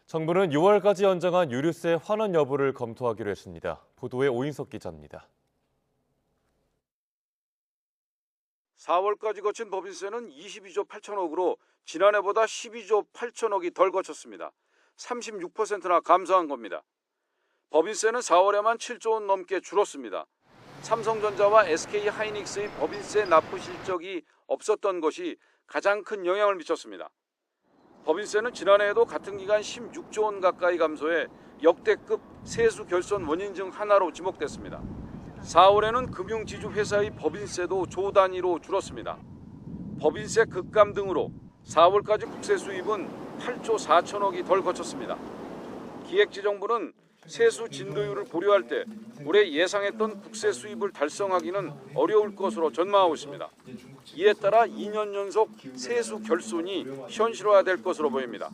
정부는 6월까지 연장한 유류세 환원 여부를 검토하기로 했습니다. 보도에 오인석 기자입니다. 4월까지 거친 법인세는 22조 8천억으로 지난해보다 12조 8천억이 덜 거쳤습니다. 36%나 감소한 겁니다. 법인세는 4월에만 7조 원 넘게 줄었습니다. 삼성전자와 SK하이닉스의 법인세 납부 실적이 없었던 것이 가장 큰 영향을 미쳤습니다. 법인세는 지난해에도 같은 기간 16조 원 가까이 감소해 역대급 세수 결손 원인 중 하나로 지목됐습니다. 4월에는 금융지주회사의 법인세도 조 단위로 줄었습니다. 법인세 급감 등으로 4월까지 국세 수입은 8조 4천억이 덜 거쳤습니다. 기획재정부는 세수 진도율을 보류할 때 올해 예상했던 국세 수입을 달성하기는 어려울 것으로 전망하고 있습니다. 이에 따라 2년 연속 세수 결손이 현실화될 것으로 보입니다.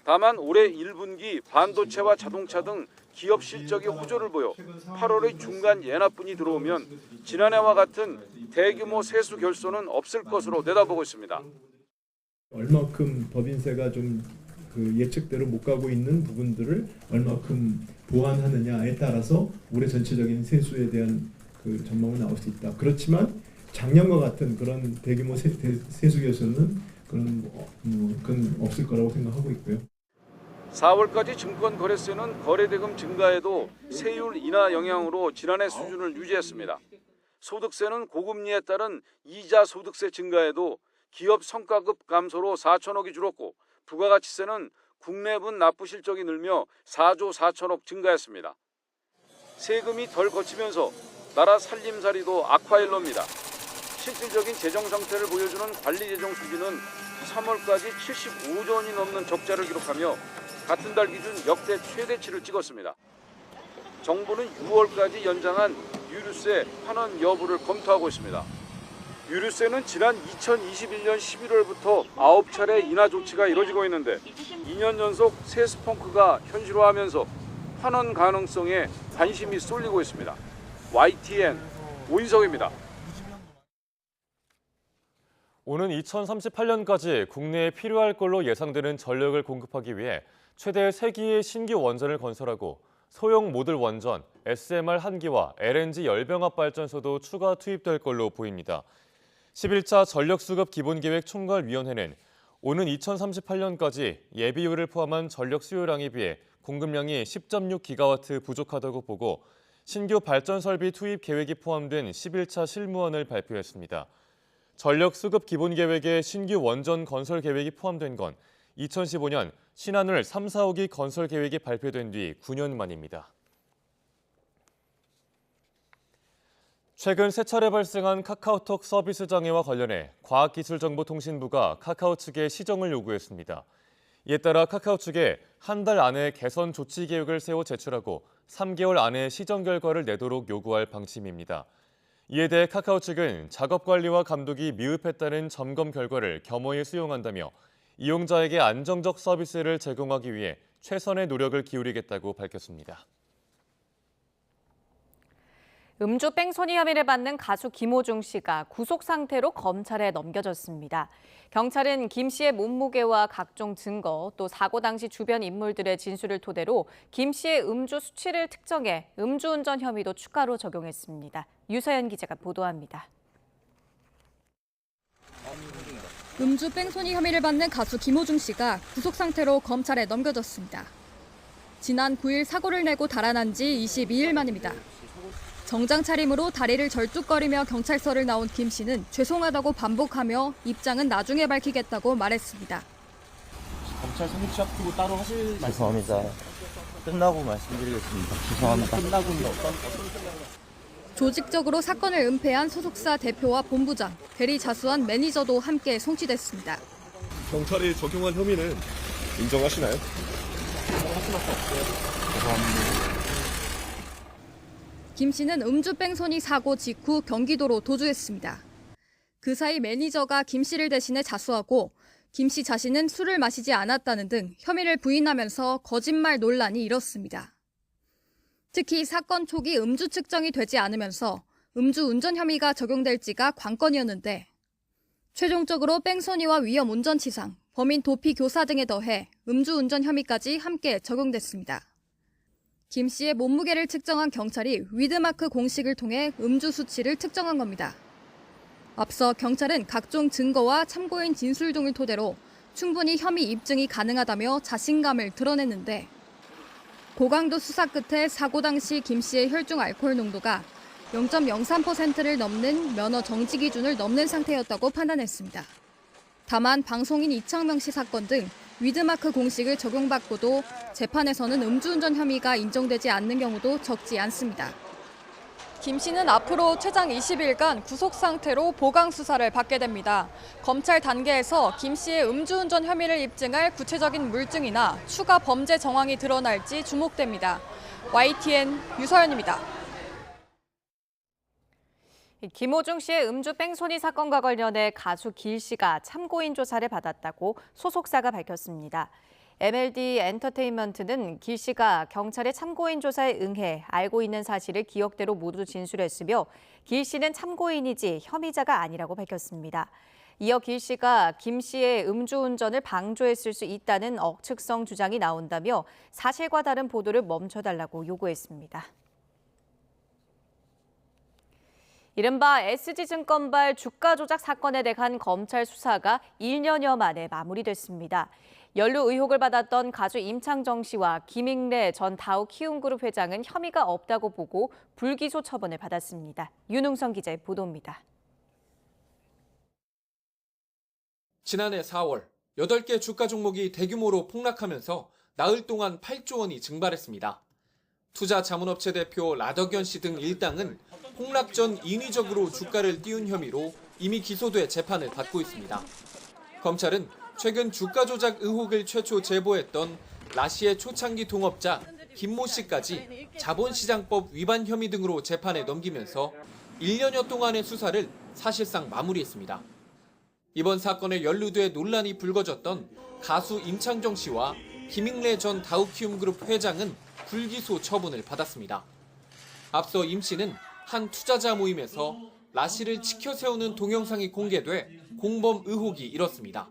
다만 올해 1분기 반도체와 자동차 등 기업 실적이 호조를 보여 8월의 중간 예납분이 들어오면 지난해와 같은 대규모 세수 결손은 없을 것으로 내다보고 있습니다. 얼마큼 법인세가 좀 예측대로 못 가고 있는 부분들을 얼마큼 보완하느냐에 따라서 올해 전체적인 세수에 대한 그 전망은 나올 수 있다. 그렇지만 작년과 같은 그런 대규모 세수 개선은 그건 없을 거라고 생각하고 있고요. 4월까지 증권거래세는 거래대금 증가에도 세율 인하 영향으로 지난해 수준을 유지했습니다. 소득세는 고금리에 따른 이자 소득세 증가에도 기업 성과급 감소로 4천억이 줄었고 부가가치세는 국내분 납부 실적이 늘며 4조 4천억 증가했습니다. 세금이 덜 거치면서 나라 살림살이도 악화일로입니다. 실질적인 재정 상태를 보여주는 관리재정 수지는 3월까지 75조 원이 넘는 적자를 기록하며 같은 달 기준 역대 최대치를 찍었습니다. 정부는 6월까지 연장한 유류세 환원 여부를 검토하고 있습니다. 유류세는 지난 2021년 11월부터 9차례 인하 조치가 이뤄지고 있는데 2년 연속 세스펑크가 현실화하면서 환원 가능성에 관심이 쏠리고 있습니다. YTN 오인성입니다. 오는 2038년까지 국내에 필요할 걸로 예상되는 전력을 공급하기 위해 최대 3기의 신규 원전을 건설하고 소형 모듈 원전, SMR 1기와 LNG 열병합 발전소도 추가 투입될 걸로 보입니다. 11차 전력수급 기본계획 총괄위원회는 오는 2038년까지 예비율을 포함한 전력 수요량에 비해 공급량이 10.6기가와트 부족하다고 보고 신규 발전 설비 투입 계획이 포함된 11차 실무안을 발표했습니다. 전력 수급 기본 계획에 신규 원전 건설 계획이 포함된 건 2015년 신한울 3, 4호기 건설 계획이 발표된 뒤 9년 만입니다. 최근 세 차례 발생한 카카오톡 서비스 장애와 관련해 과학기술정보통신부가 카카오 측에 시정을 요구했습니다. 이에 따라 카카오 측에 한 달 안에 개선 조치 계획을 세워 제출하고 3개월 안에 시정 결과를 내도록 요구할 방침입니다. 이에 대해 카카오 측은 작업 관리와 감독이 미흡했다는 점검 결과를 겸허히 수용한다며 이용자에게 안정적 서비스를 제공하기 위해 최선의 노력을 기울이겠다고 밝혔습니다. 음주 뺑소니 혐의를 받는 가수 김호중 씨가 구속 상태로 검찰에 넘겨졌습니다. 경찰은 김 씨의 몸무게와 각종 증거, 또 사고 당시 주변 인물들의 진술을 토대로 김 씨의 음주 수치를 특정해 음주운전 혐의도 추가로 적용했습니다. 유서연 기자가 보도합니다. 음주 뺑소니 혐의를 받는 가수 김호중 씨가 구속 상태로 검찰에 넘겨졌습니다. 지난 9일 사고를 내고 달아난 지 22일 만입니다. 정장 차림으로 다리를 절뚝거리며 경찰서를 나온 김 씨는 죄송하다고 반복하며 입장은 나중에 밝히겠다고 말했습니다. 검찰 성립시 앞두고 따로 하실 말씀? 죄송합니다. 끝나고 말씀드리겠습니다. 죄송합니다. 끝나고는 어떤? 조직적으로 사건을 은폐한 소속사 대표와 본부장, 대리 자수한 매니저도 함께 송치됐습니다. 경찰이 적용한 혐의는 인정하시나요? 인정할 수밖에 없고요. 죄송합니다. 김 씨는 음주 뺑소니 사고 직후 경기도로 도주했습니다. 그 사이 매니저가 김 씨를 대신해 자수하고 김 씨 자신은 술을 마시지 않았다는 등 혐의를 부인하면서 거짓말 논란이 일었습니다. 특히 사건 초기 음주 측정이 되지 않으면서 음주 운전 혐의가 적용될지가 관건이었는데 최종적으로 뺑소니와 위험 운전치상, 범인 도피 교사 등에 더해 음주 운전 혐의까지 함께 적용됐습니다. 김 씨의 몸무게를 측정한 경찰이 위드마크 공식을 통해 음주 수치를 특정한 겁니다. 앞서 경찰은 각종 증거와 참고인 진술 등을 토대로 충분히 혐의 입증이 가능하다며 자신감을 드러냈는데 고강도 수사 끝에 사고 당시 김 씨의 혈중 알코올 농도가 0.03%를 넘는 면허 정지 기준을 넘는 상태였다고 판단했습니다. 다만 방송인 이창명 씨 사건 등 위드마크 공식을 적용받고도 재판에서는 음주운전 혐의가 인정되지 않는 경우도 적지 않습니다. 김 씨는 앞으로 최장 20일간 구속 상태로 보강 수사를 받게 됩니다. 검찰 단계에서 김 씨의 음주운전 혐의를 입증할 구체적인 물증이나 추가 범죄 정황이 드러날지 주목됩니다. YTN 유서연입니다. 김호중 씨의 음주 뺑소니 사건과 관련해 가수 길 씨가 참고인 조사를 받았다고 소속사가 밝혔습니다. MLD 엔터테인먼트는 길 씨가 경찰의 참고인 조사에 응해 알고 있는 사실을 기억대로 모두 진술했으며 길 씨는 참고인이지 혐의자가 아니라고 밝혔습니다. 이어 길 씨가 김 씨의 음주운전을 방조했을 수 있다는 억측성 주장이 나온다며 사실과 다른 보도를 멈춰달라고 요구했습니다. 이른바 SG증권발 주가 조작 사건에 대한 검찰 수사가 1년여 만에 마무리됐습니다. 연루 의혹을 받았던 가수 임창정 씨와 김익래 전 다우키움그룹 회장은 혐의가 없다고 보고 불기소 처분을 받았습니다. 윤웅선 기자의 보도입니다. 지난해 4월 8개 주가 종목이 대규모로 폭락하면서 나흘 동안 8조 원이 증발했습니다. 투자 자문업체 대표 라덕연 씨 등 일당은 폭락 전 인위적으로 주가를 띄운 혐의로 이미 기소돼 재판을 받고 있습니다. 검찰은 최근 주가 조작 의혹을 최초 제보했던 라시의 초창기 동업자 김모 씨까지 자본시장법 위반 혐의 등으로 재판에 넘기면서 1년여 동안의 수사를 사실상 마무리했습니다. 이번 사건에 연루돼 논란이 불거졌던 가수 임창정 씨와 김익래 전 다우키움그룹 회장은 불기소 처분을 받았습니다. 앞서 임 씨는 한 투자자 모임에서 라시를 치켜 세우는 동영상이 공개돼 공범 의혹이 일었습니다.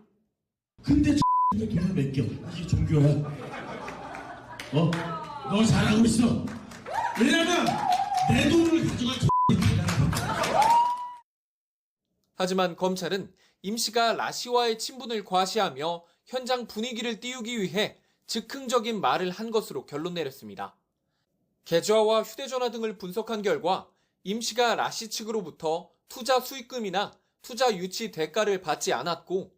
근데 돈을 맡겨. 이게 종교야. 너 잘하고 있어. 왜냐면 내 돈을 가져갈 하지만 검찰은 임 씨가 라시와의 친분을 과시하며 현장 분위기를 띄우기 위해 즉흥적인 말을 한 것으로 결론 내렸습니다. 계좌와 휴대전화 등을 분석한 결과 임 씨가 라시 측으로부터 투자 수익금이나 투자 유치 대가를 받지 않았고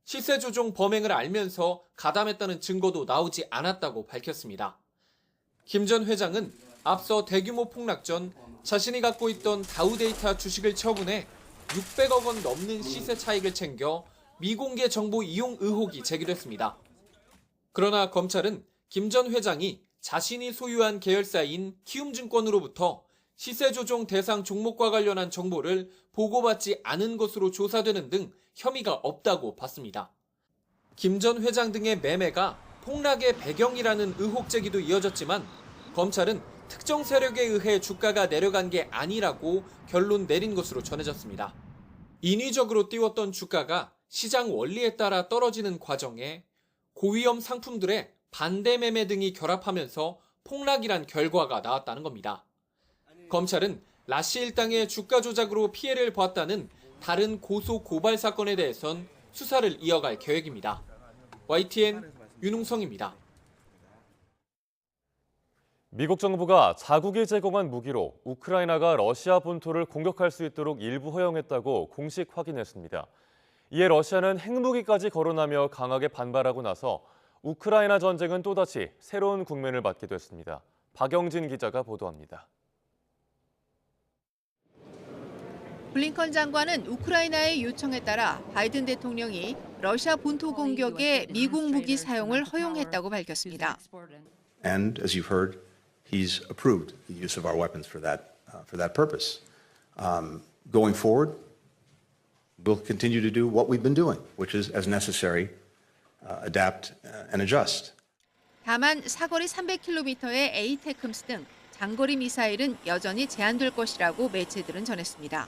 시세 조종 범행을 알면서 가담했다는 증거도 나오지 않았다고 밝혔습니다. 김 전 회장은 앞서 대규모 폭락 전 자신이 갖고 있던 다우데이터 주식을 처분해 600억 원 넘는 시세 차익을 챙겨 미공개 정보 이용 의혹이 제기됐습니다. 그러나 검찰은 김 전 회장이 자신이 소유한 계열사인 키움증권으로부터 시세 조종 대상 종목과 관련한 정보를 보고받지 않은 것으로 조사되는 등 혐의가 없다고 봤습니다. 김 전 회장 등의 매매가 폭락의 배경이라는 의혹 제기도 이어졌지만 검찰은 특정 세력에 의해 주가가 내려간 게 아니라고 결론 내린 것으로 전해졌습니다. 인위적으로 띄웠던 주가가 시장 원리에 따라 떨어지는 과정에 고위험 상품들의 반대 매매 등이 결합하면서 폭락이란 결과가 나왔다는 겁니다. 검찰은 라시 일당의 주가 조작으로 피해를 보았다는 다른 고소 고발 사건에 대해선 수사를 이어갈 계획입니다. YTN 윤웅성입니다. 미국 정부가 자국이 제공한 무기로 우크라이나가 러시아 본토를 공격할 수 있도록 일부 허용했다고 공식 확인했습니다. 이에 러시아는 핵무기까지 거론하며 강하게 반발하고 나서 우크라이나 전쟁은 또다시 새로운 국면을 맞게 됐습니다. 박영진 기자가 보도합니다. 블링컨 장관은 우크라이나의 요청에 따라 바이든 대통령이 러시아 본토 공격에 미국 무기 사용을 허용했다고 밝혔습니다. And as you've heard, he's approved the use of our weapons for that purpose. Going forward, we'll continue to do what we've been doing, which is, as necessary, adapt and adjust. 다만 사거리 300km의 에이테크스 등 장거리 미사일은 여전히 제한될 것이라고 매체들은 전했습니다.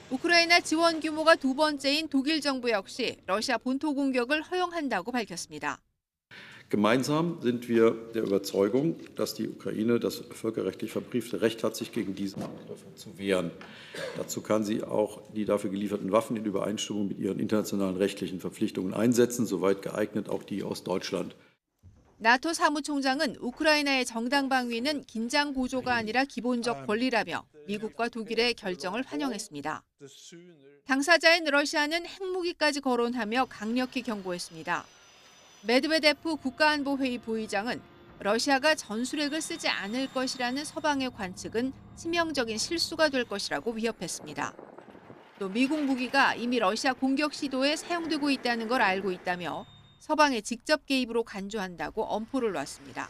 우크라이나 지원 규모가 두 번째인 독일 정부 역시 러시아 본토 공격을 허용한다고 밝혔습니다. Gemeinsam sind wir der Überzeugung, dass die Ukraine das völkerrechtlich verbriefte Recht hat, sich gegen diesen Angriff zu wehren. Dazu kann sie auch die dafür gelieferten Waffen in Übereinstimmung mit ihren internationalen rechtlichen Verpflichtungen einsetzen, soweit geeignet auch die aus Deutschland. 나토 사무총장은 우크라이나의 정당 방위는 긴장 고조가 아니라 기본적 권리라며 미국과 독일의 결정을 환영했습니다. 당사자인 러시아는 핵무기까지 거론하며 강력히 경고했습니다. 메드베데프 국가안보회의 부의장은 러시아가 전술핵을 쓰지 않을 것이라는 서방의 관측은 치명적인 실수가 될 것이라고 위협했습니다. 또 미국 무기가 이미 러시아 공격 시도에 사용되고 있다는 걸 알고 있다며 서방의 직접 개입으로 간주한다고 엄포를 놨습니다.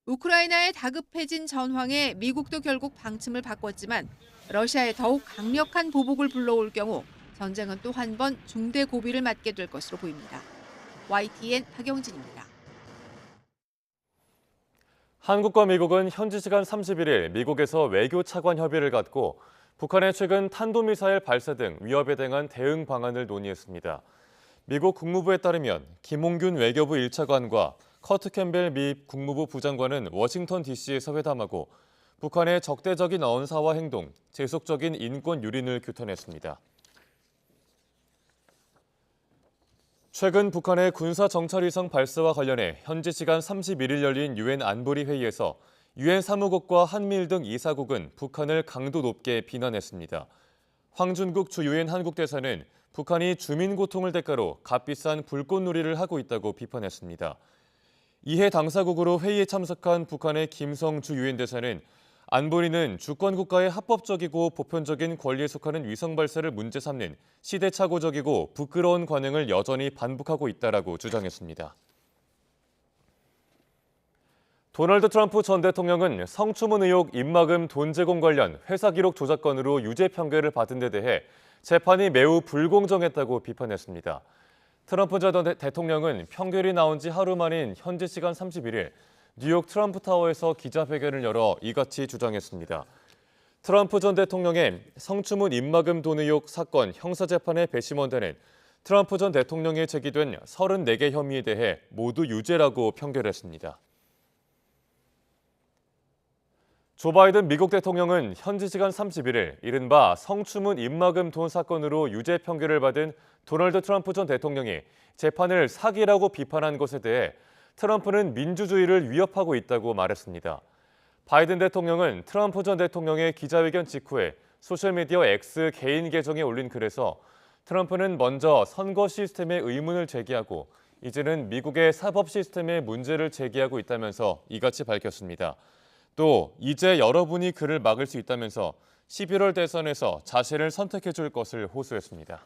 우크라이나의 다급해진 전황에 미국도 결국 방침을 바꿨지만 러시아의 더욱 강력한 보복을 불러올 경우 전쟁은 또 한 번 중대 고비를 맞게 될 것으로 보입니다. YTN 박영진입니다. 한국과 미국은 현지 시간 31일 미국에서 외교 차관 협의를 갖고 북한의 최근 탄도미사일 발사 등 위협에 대한 대응 방안을 논의했습니다. 미국 국무부에 따르면 김홍균 외교부 1차관과 커트 캠벨 미 국무부 부장관은 워싱턴 DC에서 회담하고 북한의 적대적인 언사와 행동, 지속적인 인권 유린을 규탄했습니다. 최근 북한의 군사 정찰 위성 발사와 관련해 현지 시간 31일 열린 유엔 안보리 회의에서 유엔 사무국과 한미일 등 이사국은 북한을 강도 높게 비난했습니다. 황준국 주 유엔 한국대사는 북한이 주민 고통을 대가로 값비싼 불꽃놀이를 하고 있다고 비판했습니다. 이해 당사국으로 회의에 참석한 북한의 김성 주 유엔 대사는 안보리는 주권 국가의 합법적이고 보편적인 권리에 속하는 위성 발사를 문제 삼는 시대착오적이고 부끄러운 관행을 여전히 반복하고 있다라고 주장했습니다. 도널드 트럼프 전 대통령은 성추문 의혹 입막음 돈 제공 관련 회사 기록 조작 건으로 유죄 판결을 받은 데 대해 재판이 매우 불공정했다고 비판했습니다. 트럼프 전 대통령은 판결이 나온 지 하루 만인 현지 시간 31일 뉴욕 트럼프 타워에서 기자회견을 열어 이같이 주장했습니다. 트럼프 전 대통령의 성추문 입막음 돈 의혹 사건 형사재판의 배심원단은 트럼프 전 대통령에 제기된 34개 혐의에 대해 모두 유죄라고 판결했습니다. 조 바이든 미국 대통령은 현지 시간 31일 이른바 성추문 입막음 돈 사건으로 유죄 판결을 받은 도널드 트럼프 전 대통령이 재판을 사기라고 비판한 것에 대해 트럼프는 민주주의를 위협하고 있다고 말했습니다. 바이든 대통령은 트럼프 전 대통령의 기자회견 직후에 소셜미디어 X 개인 계정에 올린 글에서 트럼프는 먼저 선거 시스템에 의문을 제기하고 이제는 미국의 사법 시스템에 문제를 제기하고 있다면서 이같이 밝혔습니다. 또 이제 여러분이 그를 막을 수 있다면서 11월 대선에서 자신을 선택해 줄 것을 호소했습니다.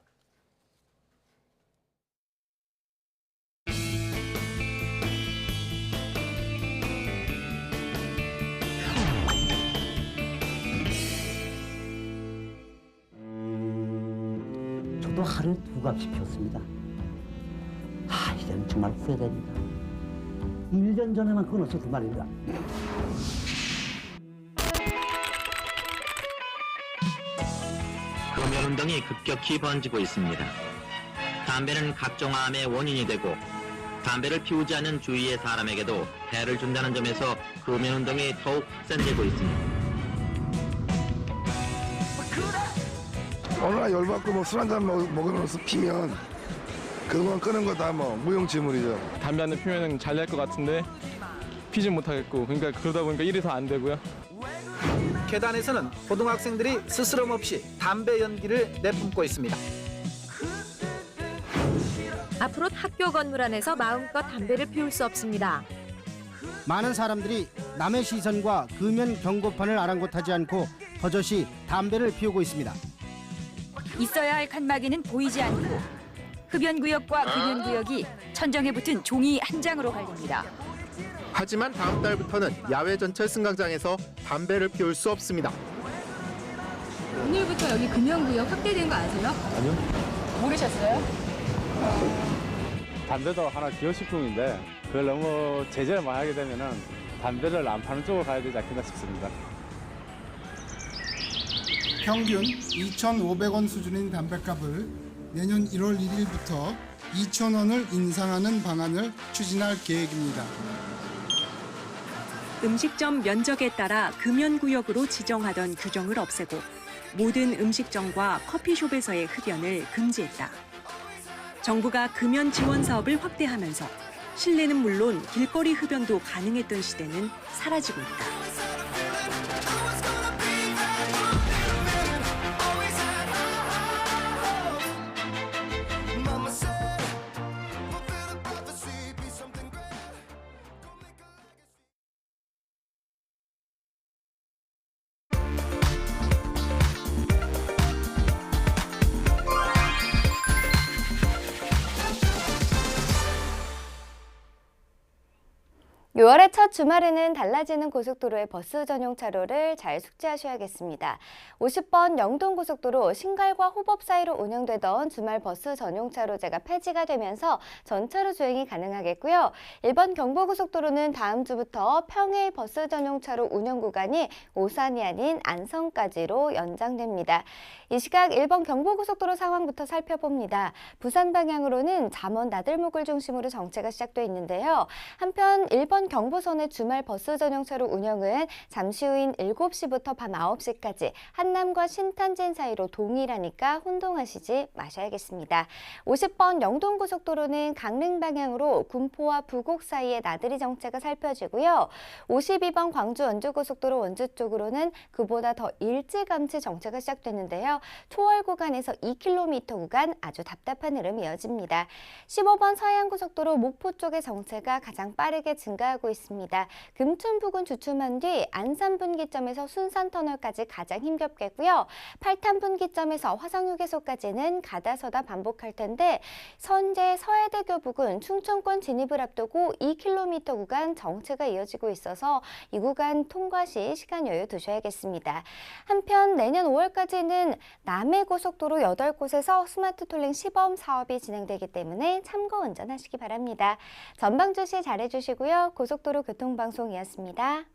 저도 하루에 2갑씩 폈습니다. 이제는 정말 후회됩니다. 1년 전에만 끊었어도 말입니다. 금연운동이 급격히 번지고 있습니다. 담배는 각종 암의 원인이 되고 담배를 피우지 않는 주위의 사람에게도 해를 준다는 점에서 금연운동이 더욱 확산되고 있습니다. 어느 날 열받고 술 한잔 먹으면서 피면 그동안 끄는 거 다 무용지물이죠. 담배 한 대 피우면 잘 될 것 같은데 피지 못하겠고 그러니까 그러다 보니까 일이 더 안 되고요. 계단에서는 고등학생들이 스스럼 없이 담배 연기를 내뿜고 있습니다. 앞으로 학교 건물 안에서 마음껏 담배를 피울 수 없습니다. 많은 사람들이 남의 시선과 금연 경고판을 아랑곳하지 않고 버젓이 담배를 피우고 있습니다. 있어야 할 칸막이는 보이지 않고 흡연구역과 금연구역이 천정에 붙은 종이 한 장으로 갈립니다. 하지만 다음 달부터는 야외 전철 승강장에서 담배를 피울 수 없습니다. 오늘부터 여기 금연구역 확대된 거 아세요? 아니요. 모르셨어요? 담배도 하나 기호식품인데 그걸 너무 제재를 많이 하게 되면은 담배를 안 파는 쪽으로 가야 되지 않겠나 싶습니다. 평균 2,500원 수준인 담뱃값을 내년 1월 1일부터 2,000원을 인상하는 방안을 추진할 계획입니다. 음식점 면적에 따라 금연구역으로 지정하던 규정을 없애고 모든 음식점과 커피숍에서의 흡연을 금지했다. 정부가 금연 지원 사업을 확대하면서 실내는 물론 길거리 흡연도 가능했던 시대는 사라지고 있다. 6월의 첫 주말에는 달라지는 고속도로의 버스 전용 차로를 잘 숙지하셔야겠습니다. 50번 영동고속도로 신갈과 호법 사이로 운영되던 주말 버스 전용 차로제가 폐지가 되면서 전차로 주행이 가능하겠고요. 1번 경부고속도로는 다음 주부터 평일 버스 전용 차로 운영 구간이 오산이 아닌 안성까지로 연장됩니다. 이 시각 1번 경부고속도로 상황부터 살펴봅니다. 부산 방향으로는 잠원 나들목을 중심으로 정체가 시작돼 있는데요. 한편 1번 경부선의 주말 버스 전용차로 운영은 잠시 후인 7시부터 밤 9시까지 한남과 신탄진 사이로 동일하니까 혼동하시지 마셔야겠습니다. 50번 영동고속도로는 강릉 방향으로 군포와 부곡 사이에 나들이 정체가 살펴지고요. 52번 광주 원주고속도로 원주 쪽으로는 그보다 더 일찌감치 정체가 시작됐는데요. 초월 구간에서 2km 구간 아주 답답한 흐름 이어집니다. 15번 서해안고속도로 목포 쪽의 정체가 가장 빠르게 증가하고 있습니다. 금천 부근 주춤한 뒤 안산 분기점에서 순산 터널까지 가장 힘겹겠고요. 8탄 분기점에서 화성휴게소까지는 가다서다 반복할 텐데 현재 서해대교 부근 충청권 진입을 앞두고 2km 구간 정체가 이어지고 있어서 이 구간 통과 시 시간 여유 두셔야겠습니다. 한편 내년 5월까지는 남해고속도로 8곳에서 스마트 톨링 시범 사업이 진행되기 때문에 참고 운전하시기 바랍니다. 전방 주시 잘해주시고요. 고속도로 교통방송이었습니다.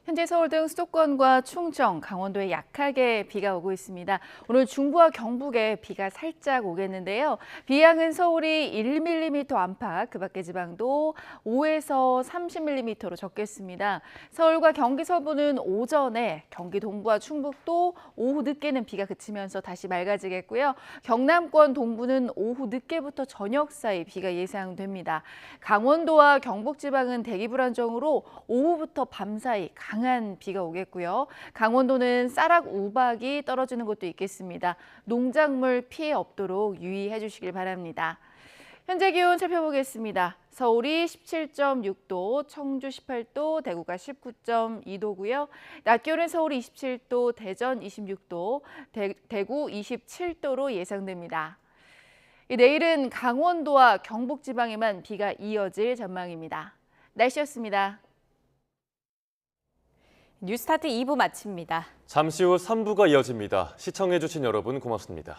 현재 서울 등 수도권과 충청, 강원도에 약하게 비가 오고 있습니다. 오늘 중부와 경북에 비가 살짝 오겠는데요. 비양은 서울이 1mm 안팎, 그 밖의 지방도 5에서 30mm로 적겠습니다. 서울과 경기 서부는 오전에, 경기 동부와 충북도 오후 늦게는 비가 그치면서 다시 맑아지겠고요. 경남권 동부는 오후 늦게부터 저녁 사이 비가 예상됩니다. 강원도와 경북 지방은 대기 불안정으로 오후부터 밤 사이 강한 비가 오겠고요. 강원도는 쌀락 우박이 떨어지는 곳도 있겠습니다. 농작물 피해 없도록 유의해 주시길 바랍니다. 현재 기온 살펴보겠습니다. 서울이 17.6도, 청주 18도, 대구가 19.2도고요. 낮 기온은 서울이 27도, 대전 26도, 대구 27도로 예상됩니다. 내일은 강원도와 경북 지방에만 비가 이어질 전망입니다. 날씨였습니다. 뉴스타트 2부 마칩니다. 잠시 후 3부가 이어집니다. 시청해주신 여러분 고맙습니다.